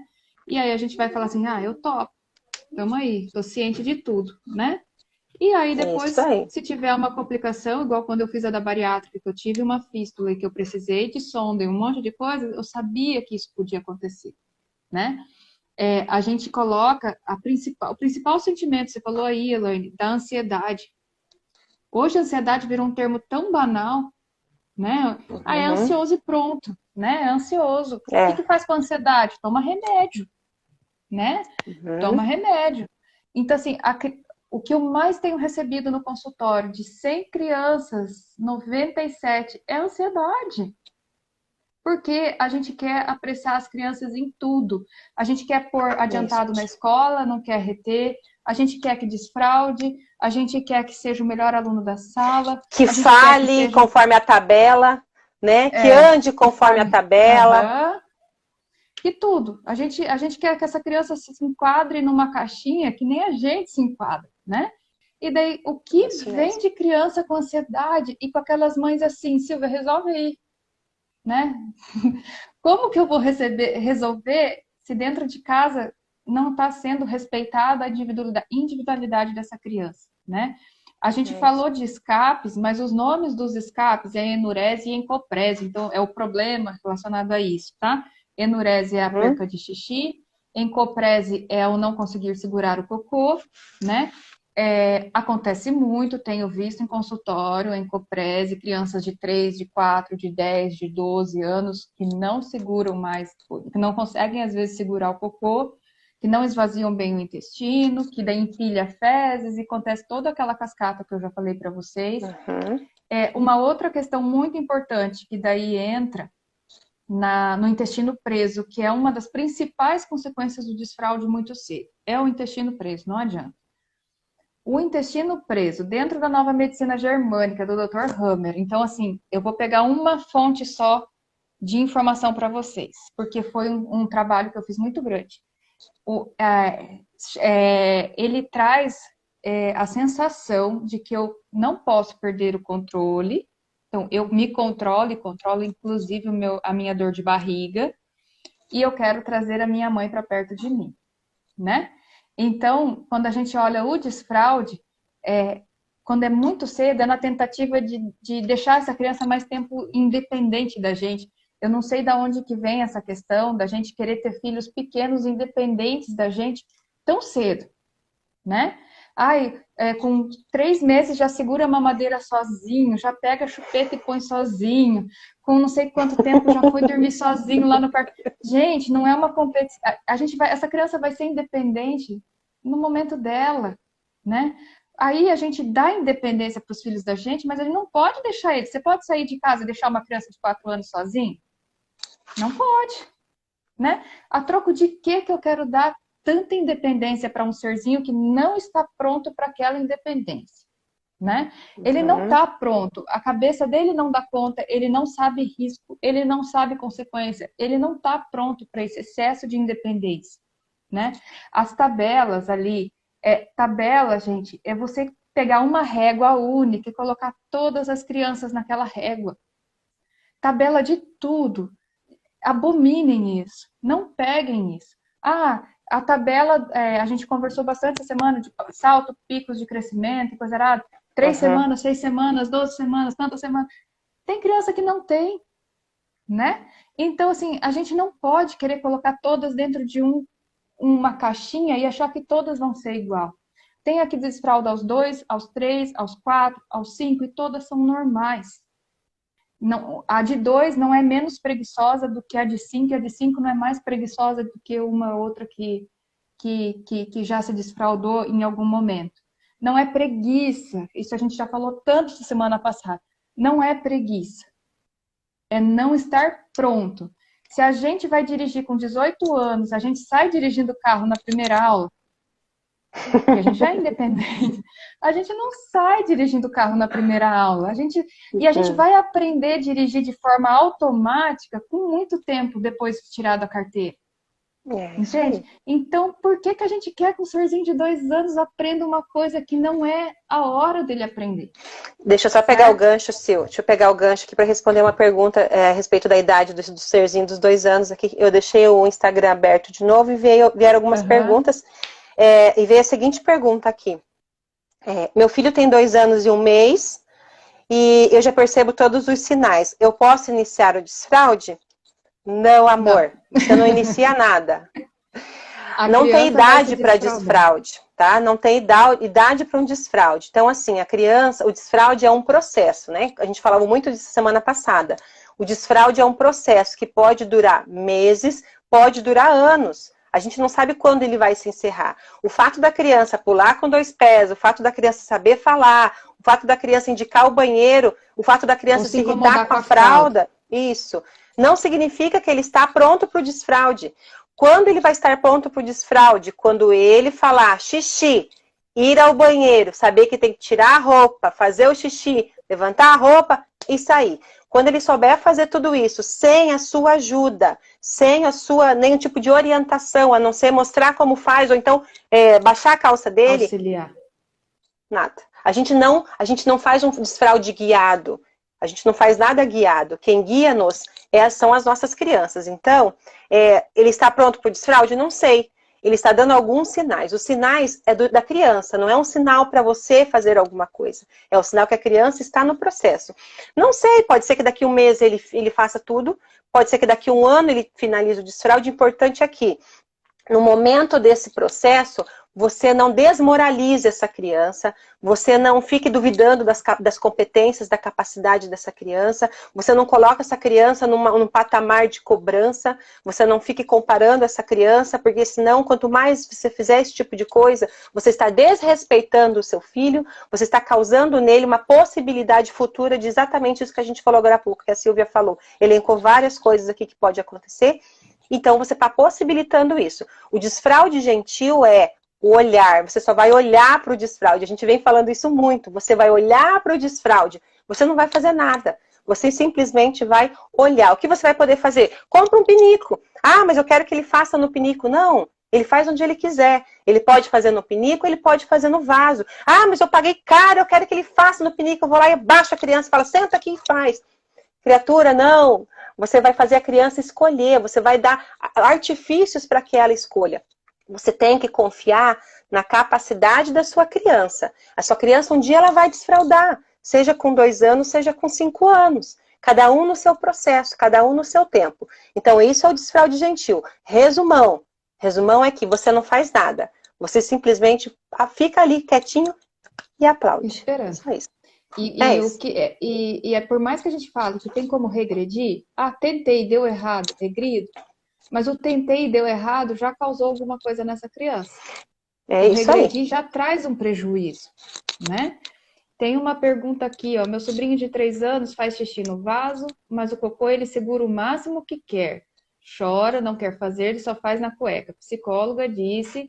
E aí a gente vai falar assim, eu topo, tamo aí, tô ciente de tudo, né? E aí depois, Isso aí. se tiver uma complicação, igual quando eu fiz a da bariátrica, que eu tive uma fístula e que eu precisei de sonda e um monte de coisa, eu sabia que isso podia acontecer, né? A gente coloca o principal sentimento, você falou aí, Elaine, da ansiedade. Hoje a ansiedade virou um termo tão banal, né? É ansioso e pronto, né? É ansioso. O que faz com a ansiedade? Toma remédio, né? Toma remédio. Então, assim, o que eu mais tenho recebido no consultório de 100 crianças, 97 é ansiedade. Porque a gente quer apressar as crianças em tudo. A gente quer pôr adiantado na escola, não quer reter. A gente quer que desfraude. A gente quer que seja o melhor aluno da sala. Que fale conforme a tabela, né? Que ande conforme a tabela. E tudo. A gente quer que essa criança se enquadre numa caixinha que nem a gente se enquadra, né? E daí, o que vem de criança com ansiedade e com aquelas mães assim, Silvia, resolve aí, né? Como que eu vou resolver se dentro de casa não está sendo respeitada a individualidade dessa criança, né? A gente falou de escapes, mas os nomes dos escapes é enurese e encoprese, então é o problema relacionado a isso, tá? Enurese é a perca de xixi, encoprese é o não conseguir segurar o cocô, né? Acontece muito, tenho visto em consultório, encoprese, crianças de 3, de 4, de 10, de 12 anos que não seguram mais, que não conseguem às vezes segurar o cocô, que não esvaziam bem o intestino, que daí empilha fezes e acontece toda aquela cascata que eu já falei para vocês. Uma outra questão muito importante que daí entra no intestino preso, que é uma das principais consequências do desfraude muito cedo. É o intestino preso, não adianta. O intestino preso, dentro da nova medicina germânica, do Dr. Hammer. Então, assim, eu vou pegar uma fonte só de informação para vocês, porque foi um trabalho que eu fiz muito grande. Ele traz a sensação de que eu não posso perder o controle. Então, eu me controlo e controlo, inclusive, a minha dor de barriga. E eu quero trazer a minha mãe para perto de mim, né? Então, quando a gente olha o desfraude, quando é muito cedo, é na tentativa de deixar essa criança mais tempo independente da gente. Eu não sei de onde que vem essa questão da gente querer ter filhos pequenos, independentes da gente, tão cedo, né? Com 3 meses já segura a mamadeira sozinho, já pega a chupeta e põe sozinho, com não sei quanto tempo já foi dormir sozinho lá no parque. Gente, não é uma competição. Essa criança vai ser independente no momento dela, né? Aí a gente dá independência para os filhos da gente, mas ele não pode deixar ele. Você pode sair de casa e deixar uma criança de 4 anos sozinho? Não pode, né? A troco de que eu quero dar tanta independência para um serzinho que não está pronto para aquela independência, né? Ele não está pronto, a cabeça dele não dá conta, ele não sabe risco, ele não sabe consequência, ele não está pronto para esse excesso de independência, né? As tabelas ali, tabela, gente, é você pegar uma régua única e colocar todas as crianças naquela régua. Tabela de tudo. Abominem isso, não peguem isso. A tabela, a gente conversou bastante essa semana de salto, picos de crescimento, coisa errada. 3 semanas, 6 semanas, 12 semanas, tantas semanas. Tem criança que não tem, né? Então, assim, a gente não pode querer colocar todas dentro de uma caixinha e achar que todas vão ser igual. Tem a que desfralda aos 2, aos 3, aos 4, aos 5 e todas são normais. Não, a de 2 não é menos preguiçosa do que a de 5, e a de 5 não é mais preguiçosa do que uma outra que já se desfraudou em algum momento. Não é preguiça, isso a gente já falou tanto essa semana passada. Não é preguiça, é não estar pronto. Se a gente vai dirigir com 18 anos, a gente sai dirigindo o carro na primeira aula, porque a gente já é independente. A gente não sai dirigindo o carro na primeira aula. A gente vai aprender a dirigir de forma automática com muito tempo depois de tirar da carteira. Isso aí. Entende? Então, por que que a gente quer que um serzinho de 2 anos aprenda uma coisa que não é a hora dele aprender? Deixa eu só pegar o gancho, Sil. Deixa eu pegar o gancho aqui para responder uma pergunta a respeito da idade do serzinho dos 2 anos. Aqui eu deixei o Instagram aberto de novo e vieram algumas perguntas. E veio a seguinte pergunta aqui. Meu filho tem 2 anos e 1 mês e eu já percebo todos os sinais. Eu posso iniciar o desfraude? Não, amor. Não. Você não inicia nada. Não tem idade para desfraude, tá? Não tem idade para um desfraude. Então, assim, a criança, o desfraude é um processo, né? A gente falava muito disso semana passada. O desfraude é um processo que pode durar meses, pode durar anos. A gente não sabe quando ele vai se encerrar. O fato da criança pular com 2 pés, o fato da criança saber falar, o fato da criança indicar o banheiro, o fato da criança se irritar com a fralda, isso, não significa que ele está pronto para o desfraude. Quando ele vai estar pronto para o desfraude? Quando ele falar xixi, ir ao banheiro, saber que tem que tirar a roupa, fazer o xixi, levantar a roupa e sair. Quando ele souber fazer tudo isso, sem a sua ajuda, sem a sua nenhum tipo de orientação, a não ser mostrar como faz, ou então baixar a calça dele. Auxiliar. Nada. A gente não faz um desfraude guiado. A gente não faz nada guiado. Quem guia-nos são as nossas crianças. Então, ele está pronto para o desfraude? Não sei. Ele está dando alguns sinais. Os sinais é da criança, não é um sinal para você fazer alguma coisa. É o sinal que a criança está no processo. Não sei, pode ser que daqui a 1 mês ele faça tudo, pode ser que daqui a 1 ano ele finalize o desfraude. O importante aqui, no momento desse processo, você não desmoralize essa criança, você não fique duvidando das competências, da capacidade dessa criança, você não coloca essa criança num patamar de cobrança, você não fique comparando essa criança, porque senão, quanto mais você fizer esse tipo de coisa, você está desrespeitando o seu filho, você está causando nele uma possibilidade futura de exatamente isso que a gente falou agora há pouco, que a Silvia falou. Elencou várias coisas aqui que pode acontecer, então você está possibilitando isso. O desfraude gentil é o olhar, você só vai olhar para o desfraude. A gente vem falando isso muito. Você vai olhar para o desfraude. Você não vai fazer nada. Você simplesmente vai olhar. O que você vai poder fazer? Compra um pinico. Ah, mas eu quero que ele faça no pinico. Não, ele faz onde ele quiser. Ele pode fazer no pinico, ele pode fazer no vaso. Ah, mas eu paguei caro, eu quero que ele faça no pinico. Eu vou lá e baixo a criança e falo, senta aqui e faz. Criatura, não. Você vai fazer a criança escolher. Você vai dar artifícios para que ela escolha. Você tem que confiar na capacidade da sua criança. A sua criança um dia ela vai desfraudar, seja com 2 anos, seja com 5 anos. Cada um no seu processo, cada um no seu tempo. Então isso é o desfraude gentil. Resumão. Resumão é que você não faz nada. Você simplesmente fica ali quietinho e aplaude. Esperando. Só isso. E por mais que a gente fale que tem como regredir, tentei, deu errado, regrido. Mas o tentei e deu errado já causou alguma coisa nessa criança. Isso aí. O regredir já traz um prejuízo, né? Tem uma pergunta aqui, ó. Meu sobrinho de 3 anos faz xixi no vaso, mas o cocô ele segura o máximo que quer. Chora, não quer fazer, ele só faz na cueca. A psicóloga disse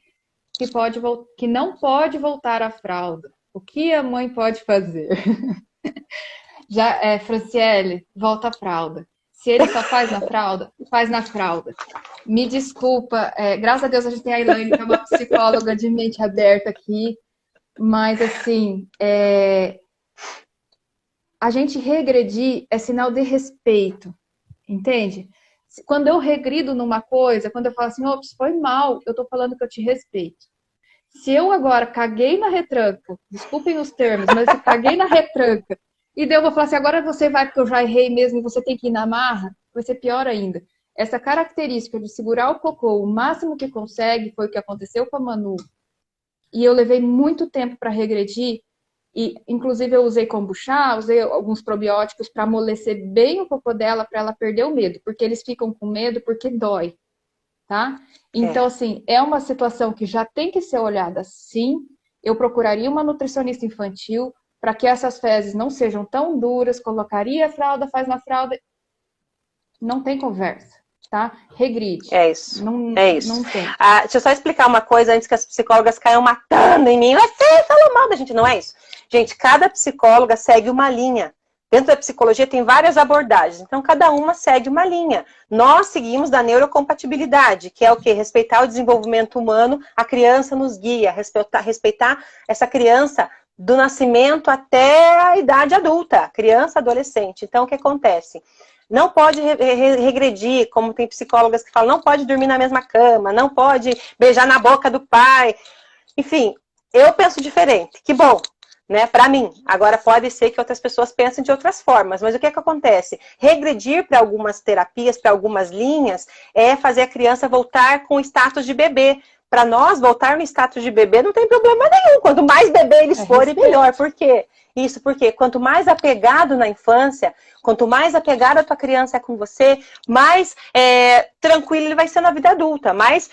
que não pode voltar à fralda. O que a mãe pode fazer? Franciele, volta à fralda. Se ele só faz na fralda, faz na fralda. Me desculpa, graças a Deus a gente tem a Elaine, que é uma psicóloga de mente aberta aqui, mas assim, a gente regredir é sinal de respeito, entende? Quando eu regrido numa coisa, quando eu falo assim, ops, foi mal, eu tô falando que eu te respeito. Se eu agora caguei na retranca, desculpem os termos, mas eu caguei na retranca, e daí eu vou falar assim, agora você vai porque eu já errei mesmo e você tem que ir na marra, vai ser pior ainda. Essa característica de segurar o cocô o máximo que consegue foi o que aconteceu com a Manu. E eu levei muito tempo para regredir, e inclusive eu usei kombucha, usei alguns probióticos para amolecer bem o cocô dela, para ela perder o medo, porque eles ficam com medo porque dói, tá? Então, assim, é uma situação que já tem que ser olhada sim. Eu procuraria uma nutricionista infantil, para que essas fezes não sejam tão duras, colocaria a fralda, faz na fralda. Não tem conversa, tá? Regride. É isso. Não tem. Deixa eu só explicar uma coisa antes que as psicólogas caiam matando em mim. Você falou mal da gente, não é isso? Gente, cada psicóloga segue uma linha. Dentro da psicologia tem várias abordagens, então cada uma segue uma linha. Nós seguimos da neurocompatibilidade, que é o quê? Respeitar o desenvolvimento humano, a criança nos guia, respeitar essa criança do nascimento até a idade adulta, criança, adolescente. Então o que acontece? Não pode regredir, como tem psicólogas que falam, não pode dormir na mesma cama, não pode beijar na boca do pai. Enfim, eu penso diferente, que bom. Né, para mim. Agora pode ser que outras pessoas pensem de outras formas, mas o que é que acontece? Regredir para algumas terapias, para algumas linhas, é fazer a criança voltar com o status de bebê. Para nós, voltar no status de bebê não tem problema nenhum. Quanto mais bebê eles forem, melhor. Por quê? Isso porque quanto mais apegado na infância, quanto mais apegado a tua criança é com você, mais tranquilo ele vai ser na vida adulta, mais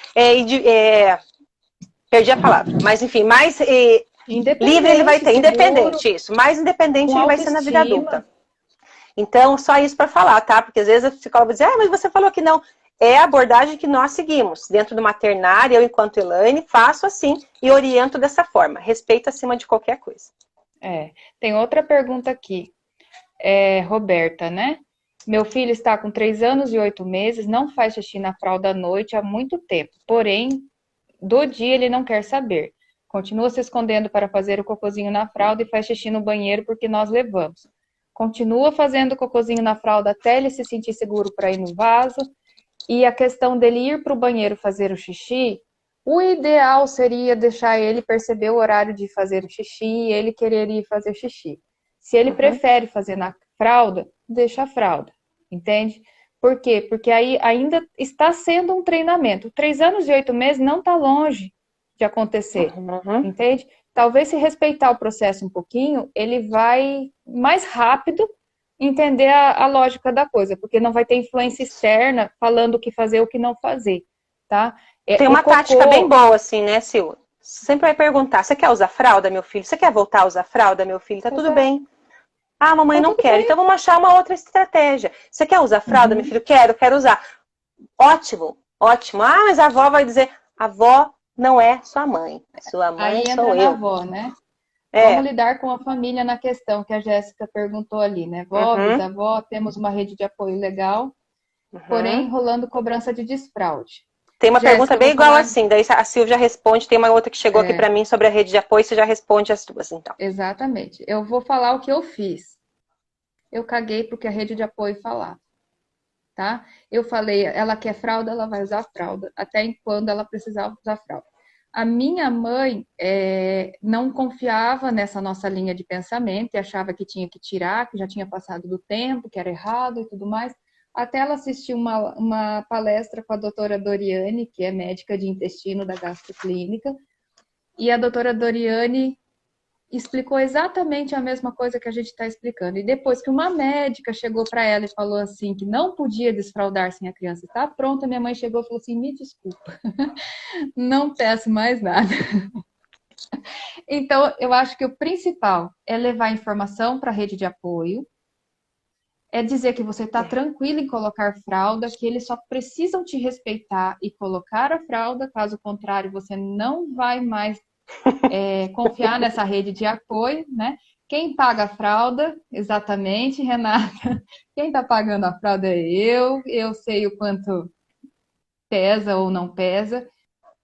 perdi a palavra, mas enfim, mais livre ele vai ter, independente, isso. Mais independente ele vai ser na vida adulta. Então, só isso para falar, tá? Porque às vezes a psicóloga diz, mas você falou que não. É a abordagem que nós seguimos. Dentro do maternário, eu, enquanto Elaine, faço assim e oriento dessa forma. Respeito acima de qualquer coisa. Tem outra pergunta aqui. Roberta, né? Meu filho está com 3 anos e 8 meses, não faz xixi na fralda à noite há muito tempo. Porém, do dia ele não quer saber. Continua se escondendo para fazer o cocôzinho na fralda e faz xixi no banheiro porque nós levamos. Continua fazendo cocôzinho na fralda até ele se sentir seguro para ir no vaso. E a questão dele ir para o banheiro fazer o xixi, o ideal seria deixar ele perceber o horário de fazer o xixi e ele querer ir fazer xixi. Se ele prefere fazer na fralda, deixa a fralda, entende? Por quê? Porque aí ainda está sendo um treinamento. 3 anos e 8 meses não está longe de acontecer, entende? Talvez se respeitar o processo um pouquinho, ele vai mais rápido entender a lógica da coisa, porque não vai ter influência externa falando o que fazer ou o que não fazer, tá? Tem uma tática bem boa, assim, né, Sil? Sempre vai perguntar, você quer usar fralda, meu filho? Você quer voltar a usar fralda, meu filho? Tá tudo bem. Ah, mamãe não quer, então vamos achar uma outra estratégia. Você quer usar fralda, meu filho? Quero usar. Ótimo, ótimo. Ah, mas a avó vai dizer, a avó não é sua mãe. Sua mãe aí sou entra eu. Na avó, né? Como lidar com a família na questão que a Jéssica perguntou ali, né? Vó, bisavó, temos uma rede de apoio legal, porém rolando cobrança de desfraude. Tem uma pergunta bem igual assim, daí a Silvia responde, tem uma outra que chegou aqui para mim sobre a rede de apoio, você já responde as duas, então. Exatamente. Eu vou falar o que eu fiz. Eu caguei porque a rede de apoio falava, tá? Eu falei, ela quer fralda, ela vai usar fralda, até quando ela precisava usar fralda. A minha mãe não confiava nessa nossa linha de pensamento e achava que tinha que tirar, que já tinha passado do tempo, que era errado e tudo mais. Até ela assistiu uma palestra com a doutora Doriane, que é médica de intestino da Gastroclínica, e a doutora Doriane explicou exatamente a mesma coisa que a gente está explicando. E depois que uma médica chegou para ela e falou assim que não podia desfraldar sem a criança estar pronta, minha mãe chegou e falou assim, me desculpa, não peço mais nada. Então, eu acho que o principal é levar informação para a rede de apoio, é dizer que você está tranquilo em colocar fralda, que eles só precisam te respeitar e colocar a fralda, caso contrário, você não vai mais confiar nessa rede de apoio, né? Quem paga a fralda, exatamente, Renata, quem está pagando a fralda é eu sei o quanto pesa ou não pesa,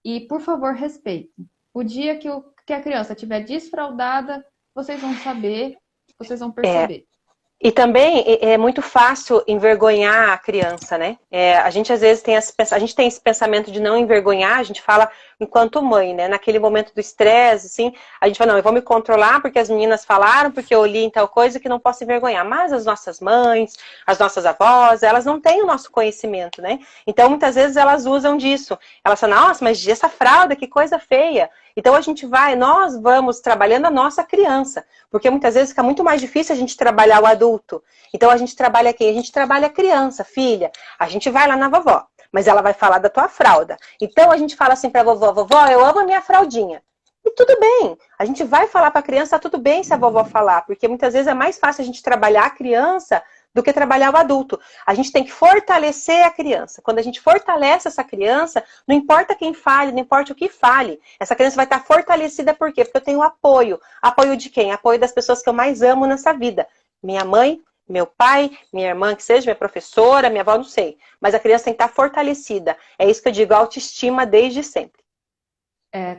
e por favor, respeitem. O dia que a criança estiver desfraldada, vocês vão saber, vocês vão perceber. E também é muito fácil envergonhar a criança, né? A gente às vezes tem esse pensamento de não envergonhar, a gente fala enquanto mãe, né? Naquele momento do estresse, assim, a gente fala, não, eu vou me controlar porque as meninas falaram, porque eu li em tal coisa que não posso envergonhar. Mas as nossas mães, as nossas avós, elas não têm o nosso conhecimento, né? Então, muitas vezes elas usam disso. Elas falam, nossa, mas essa fralda, que coisa feia. Então, nós vamos trabalhando a nossa criança, porque muitas vezes fica muito mais difícil a gente trabalhar o adulto. Então, a gente trabalha quem? A gente trabalha a criança, filha. A gente vai lá na vovó, mas ela vai falar da tua fralda. Então, a gente fala assim pra vovó, vovó, eu amo a minha fraldinha. E tudo bem, a gente vai falar pra criança, tá tudo bem se a vovó falar, porque muitas vezes é mais fácil a gente trabalhar a criança do que trabalhar o adulto. A gente tem que fortalecer a criança. Quando a gente fortalece essa criança, não importa quem fale, não importa o que fale, essa criança vai estar fortalecida por quê? Porque eu tenho apoio. Apoio de quem? Apoio das pessoas que eu mais amo nessa vida. minha mãe, meu pai, minha irmã, que seja minha professora, minha avó, não sei. Mas a criança tem que estar fortalecida. É isso que eu digo, autoestima desde sempre.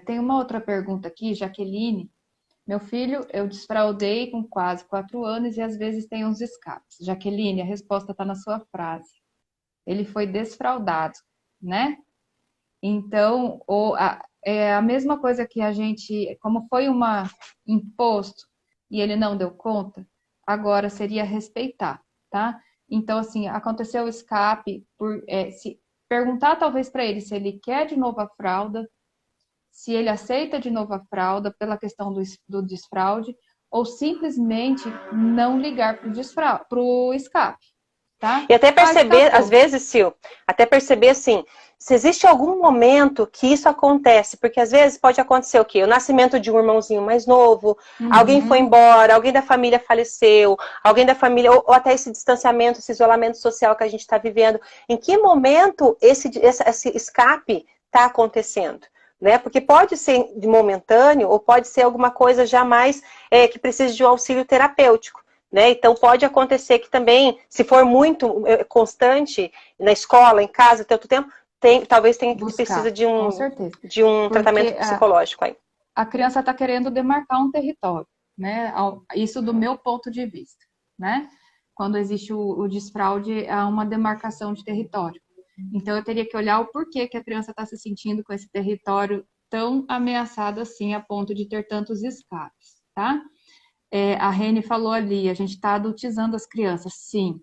Tem uma outra pergunta aqui, Jaqueline. Meu filho, eu desfraudei com quase 4 anos e às vezes tem uns escapes. Jaqueline, a resposta está na sua frase. Ele foi desfraudado, né? Então, é a mesma coisa que a gente, como foi imposto e ele não deu conta, agora seria respeitar, tá? Então, assim, aconteceu o escape, se perguntar talvez para ele se ele quer de novo a fralda, se ele aceita de novo a fralda pela questão do desfraude, ou simplesmente não ligar para o escape, tá? E até perceber, Escapou. às vezes, Sil, até perceber assim, se existe algum momento que isso acontece, porque às vezes pode acontecer o quê? O nascimento de um irmãozinho mais novo, alguém foi embora, alguém da família faleceu, alguém da família, ou até esse distanciamento, esse isolamento social que a gente está vivendo. Em que momento esse escape está acontecendo? Né? Porque pode ser momentâneo ou pode ser alguma coisa já mais que precisa de um auxílio terapêutico. Né? Então pode acontecer que também, se for muito constante na escola, em casa, tanto tempo, talvez precisa de um tratamento psicológico aí. A criança está querendo demarcar um território, né? Isso do meu ponto de vista, né? Quando existe o desfraude, há uma demarcação de território. Então, eu teria que olhar o porquê que a criança está se sentindo com esse território tão ameaçado assim, a ponto de ter tantos escapes, tá? A Rene falou ali, a gente está adultizando as crianças. Sim.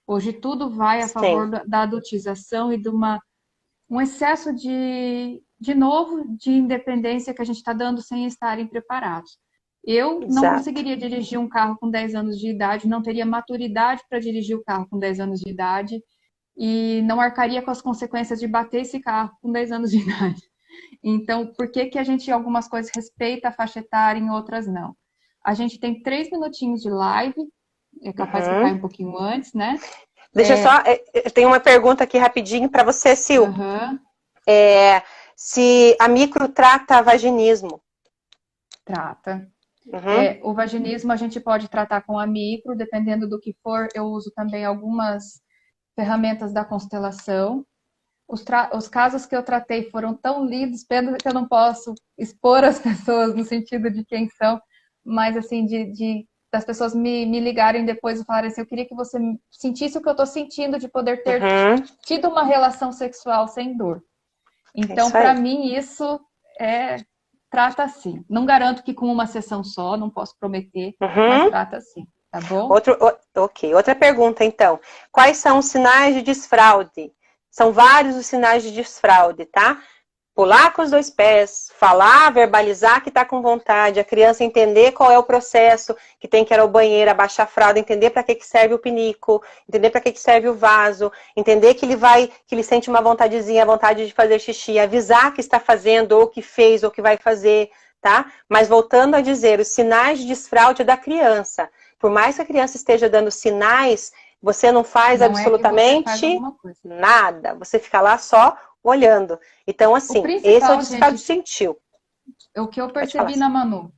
Hoje tudo vai a favor da adultização e de um excesso de independência que a gente está dando sem estarem preparados. Eu não conseguiria dirigir um carro com 10 anos de idade, não teria maturidade para dirigir o carro com 10 anos de idade, e não arcaria com as consequências de bater esse carro com 10 anos de idade. Então, por que a gente, em algumas coisas, respeita a faixa etária e em outras não? A gente tem 3 minutinhos de live, é capaz que caia um pouquinho antes, né? Deixa só, eu tenho uma pergunta aqui rapidinho para você, Sil. Se a micro trata vaginismo? Trata. O vaginismo a gente pode tratar com a micro, dependendo do que for. Eu uso também algumas ferramentas da constelação. Os casos que eu tratei foram tão lindos, pena que eu não posso expor as pessoas no sentido de quem são, mas assim, das pessoas me ligarem depois e falarem assim, eu queria que você sentisse o que eu estou sentindo de poder ter tido uma relação sexual sem dor. Então, para mim, isso trata assim. Não garanto que com uma sessão só, não posso prometer, mas trata assim. Tá bom? Outra pergunta, então. Quais são os sinais de desfraude? São vários os sinais de desfraude, tá? Pular com os 2 pés, falar, verbalizar que está com vontade, a criança entender qual é o processo, que tem que ir ao banheiro, abaixar a fralda, entender para que serve o pinico, entender para que serve o vaso, entender que ele sente uma vontadezinha, a vontade de fazer xixi, avisar que está fazendo, ou que fez, ou que vai fazer, tá? Mas voltando a dizer, os sinais de desfraude é da criança. Por mais que a criança esteja dando sinais, você não faz absolutamente nada. Você fica lá só olhando. Então, assim, esse é o desfraude sentiu. O que eu percebi na Manu.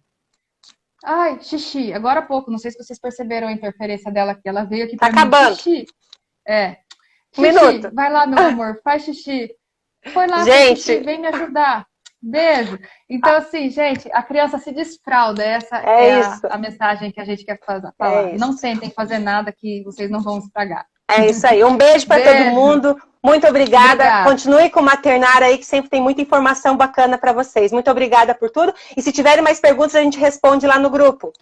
Ai, xixi. Agora há pouco, não sei se vocês perceberam a interferência dela aqui. Ela veio aqui pra mim. Tá acabando. Xixi. Um minuto. Vai lá, meu amor, faz xixi. Foi lá, gente, xixi, vem me ajudar. Beijo. Então, assim, gente, a criança se desfralda. Essa a mensagem que a gente quer falar. Não tentem fazer nada que vocês não vão estragar. É isso aí. Um beijo para todo mundo. Muito obrigada. Continue com o Maternar aí, que sempre tem muita informação bacana para vocês. Muito obrigada por tudo. E se tiverem mais perguntas, a gente responde lá no grupo.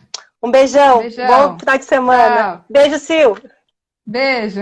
Um beijão. Bom final de semana. Tchau. Beijo, Sil. Beijo.